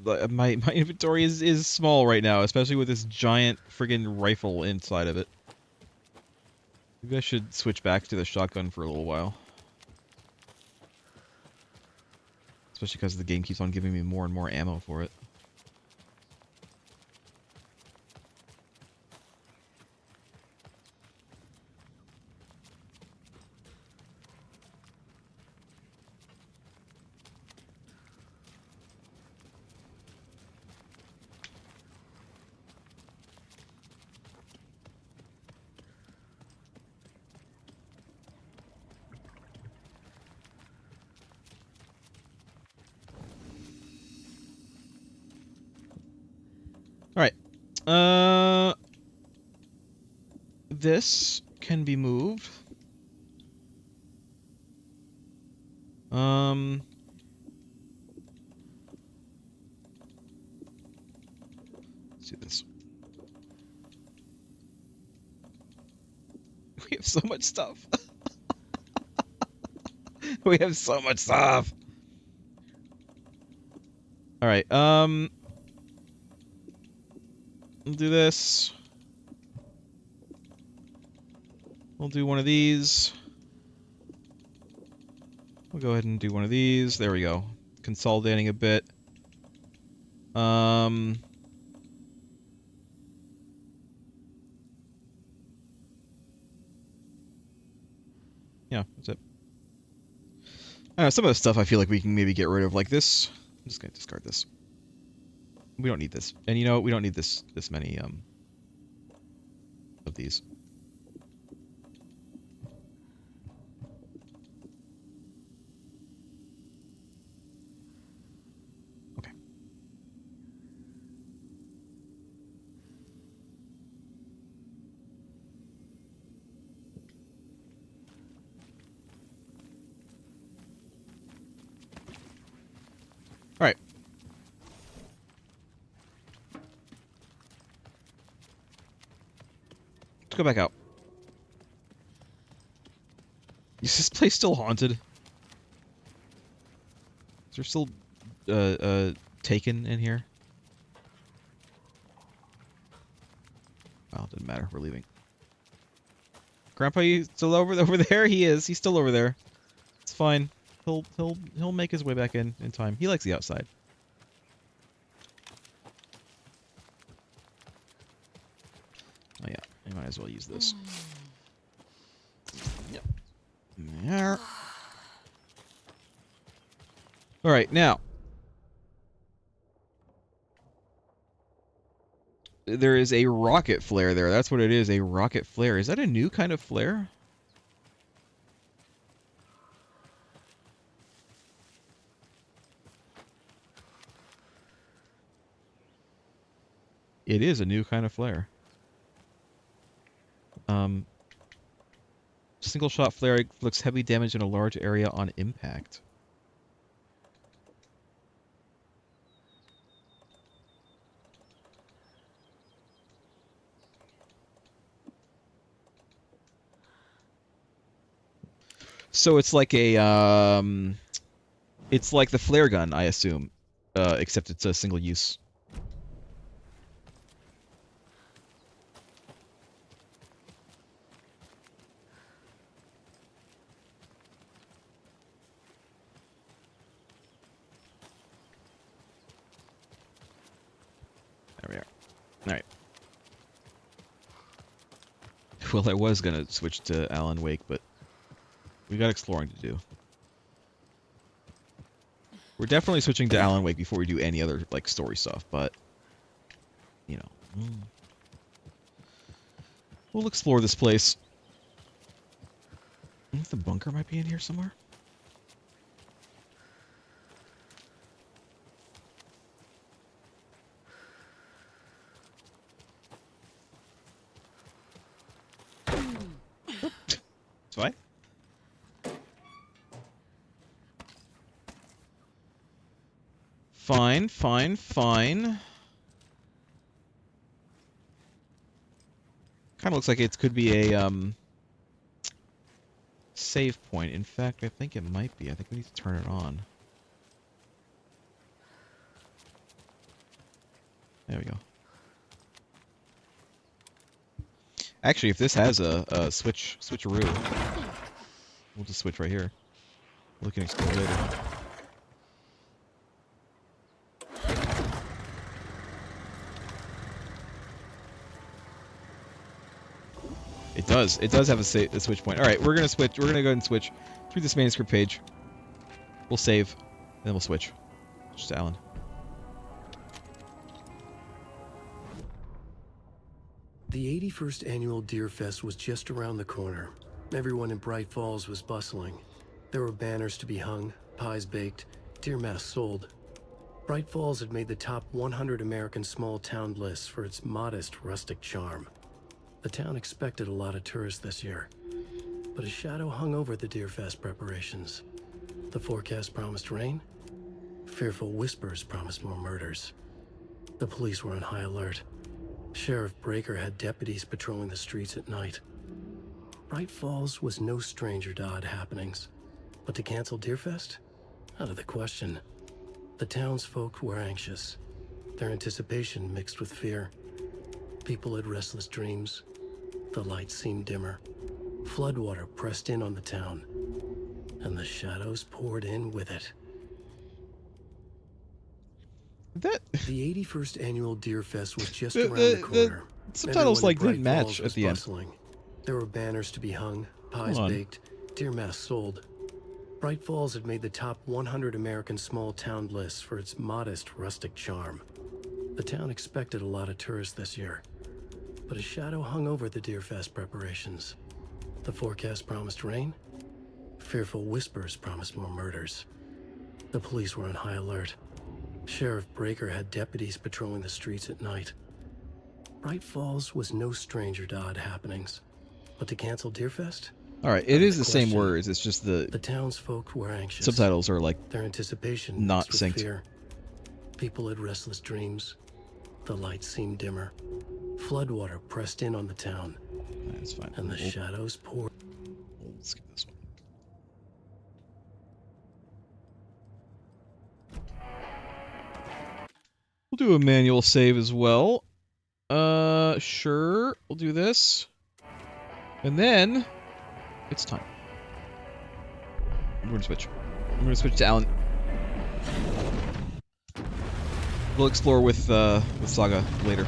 my inventory is small right now, especially with this giant friggin' rifle inside of it. Maybe I should switch back to the shotgun for a little while. Especially because the game keeps on giving me more and more ammo for it. Alright. This can be moved. Let's do this. We have so much stuff. We have so much stuff. Alright, we'll do this. We'll do one of these. We'll go ahead and do one of these. There we go. Consolidating a bit. Yeah, that's it. Some of the stuff I feel like we can maybe get rid of, like this. I'm just gonna discard this. We don't need this, and you know we don't need this many of these. Okay. All right. Let's go back out. Is this place still haunted? Is there still taken in here? Well, it doesn't matter. We're leaving. Grandpa, you still over there? He is. He's still over there. It's fine. He'll make his way back in time. He likes the outside. Oh yeah, I might as well use this. Yep. There. All right, now there is a rocket flare there. That's what it is, a rocket flare. Is that a new kind of flare? It is a new kind of flare. Single shot flare inflicts heavy damage in a large area on impact. So it's like a it's like the flare gun, I assume, except it's a single use. There we are. All right. Well, I was gonna switch to Alan Wake, but we got exploring to do. We're definitely switching to Alan Wake before we do any other like story stuff, but you know, we'll explore this place. I think the bunker might be in here somewhere. It's fine. Fine, fine, fine. Kind of looks like it could be a save point. In fact, I think it might be. I think we need to turn it on. There we go. Actually, if this has a switcheroo, we'll just switch right here. We can explore later. It does. It does have a switch point. All right, we're gonna switch. We're gonna go ahead and switch through this manuscript page. We'll save, then we'll switch. Just Alan.
The 81st annual Deer Fest was just around the corner. Everyone in Bright Falls was bustling. There were banners to be hung, pies baked, deer masks sold. Bright Falls had made the top 100 American small town lists for its modest rustic charm. The town expected a lot of tourists this year, but a shadow hung over the Deer Fest preparations. The forecast promised rain. Fearful whispers promised more murders. The police were on high alert. Sheriff Breaker had deputies patrolling the streets at night. Bright Falls was no stranger to odd happenings, but to cancel Deerfest? Out of the question. The townsfolk were anxious, their anticipation mixed with fear. People had restless dreams. The lights seemed dimmer. Floodwater pressed in on the town. and the shadows poured in with it.
That
The 81st annual Deer Fest was just
the,
around the
the
corner.
subtitles
Everyone in
like didn't
Bright
match
Falls
at
was
the end.
bustling. There were banners to be hung, pies
Hold on.
baked, deer masks sold. Bright Falls had made the top 100 American small town lists for its modest rustic charm. The town expected a lot of tourists this year, but a shadow hung over the Deer Fest preparations. The forecast promised rain. Fearful whispers promised more murders. The police were on high alert. Sheriff Breaker had deputies patrolling the streets at night. Bright Falls was no stranger to odd happenings, but to cancel Deerfest?
All right, it
Out of
is
the
the same
question.
words. It's just the
townsfolk were anxious.
subtitles are like
Their anticipation
not
mixed with
synced.
fear. People had restless dreams. The lights seemed dimmer. Floodwater pressed in on the town,
That's fine.
and the shadows poured.
We'll skip this one. We'll do a manual save as well. Sure. We'll do this. And then it's time. We're gonna switch. I'm gonna switch to Alan. We'll explore with Saga later.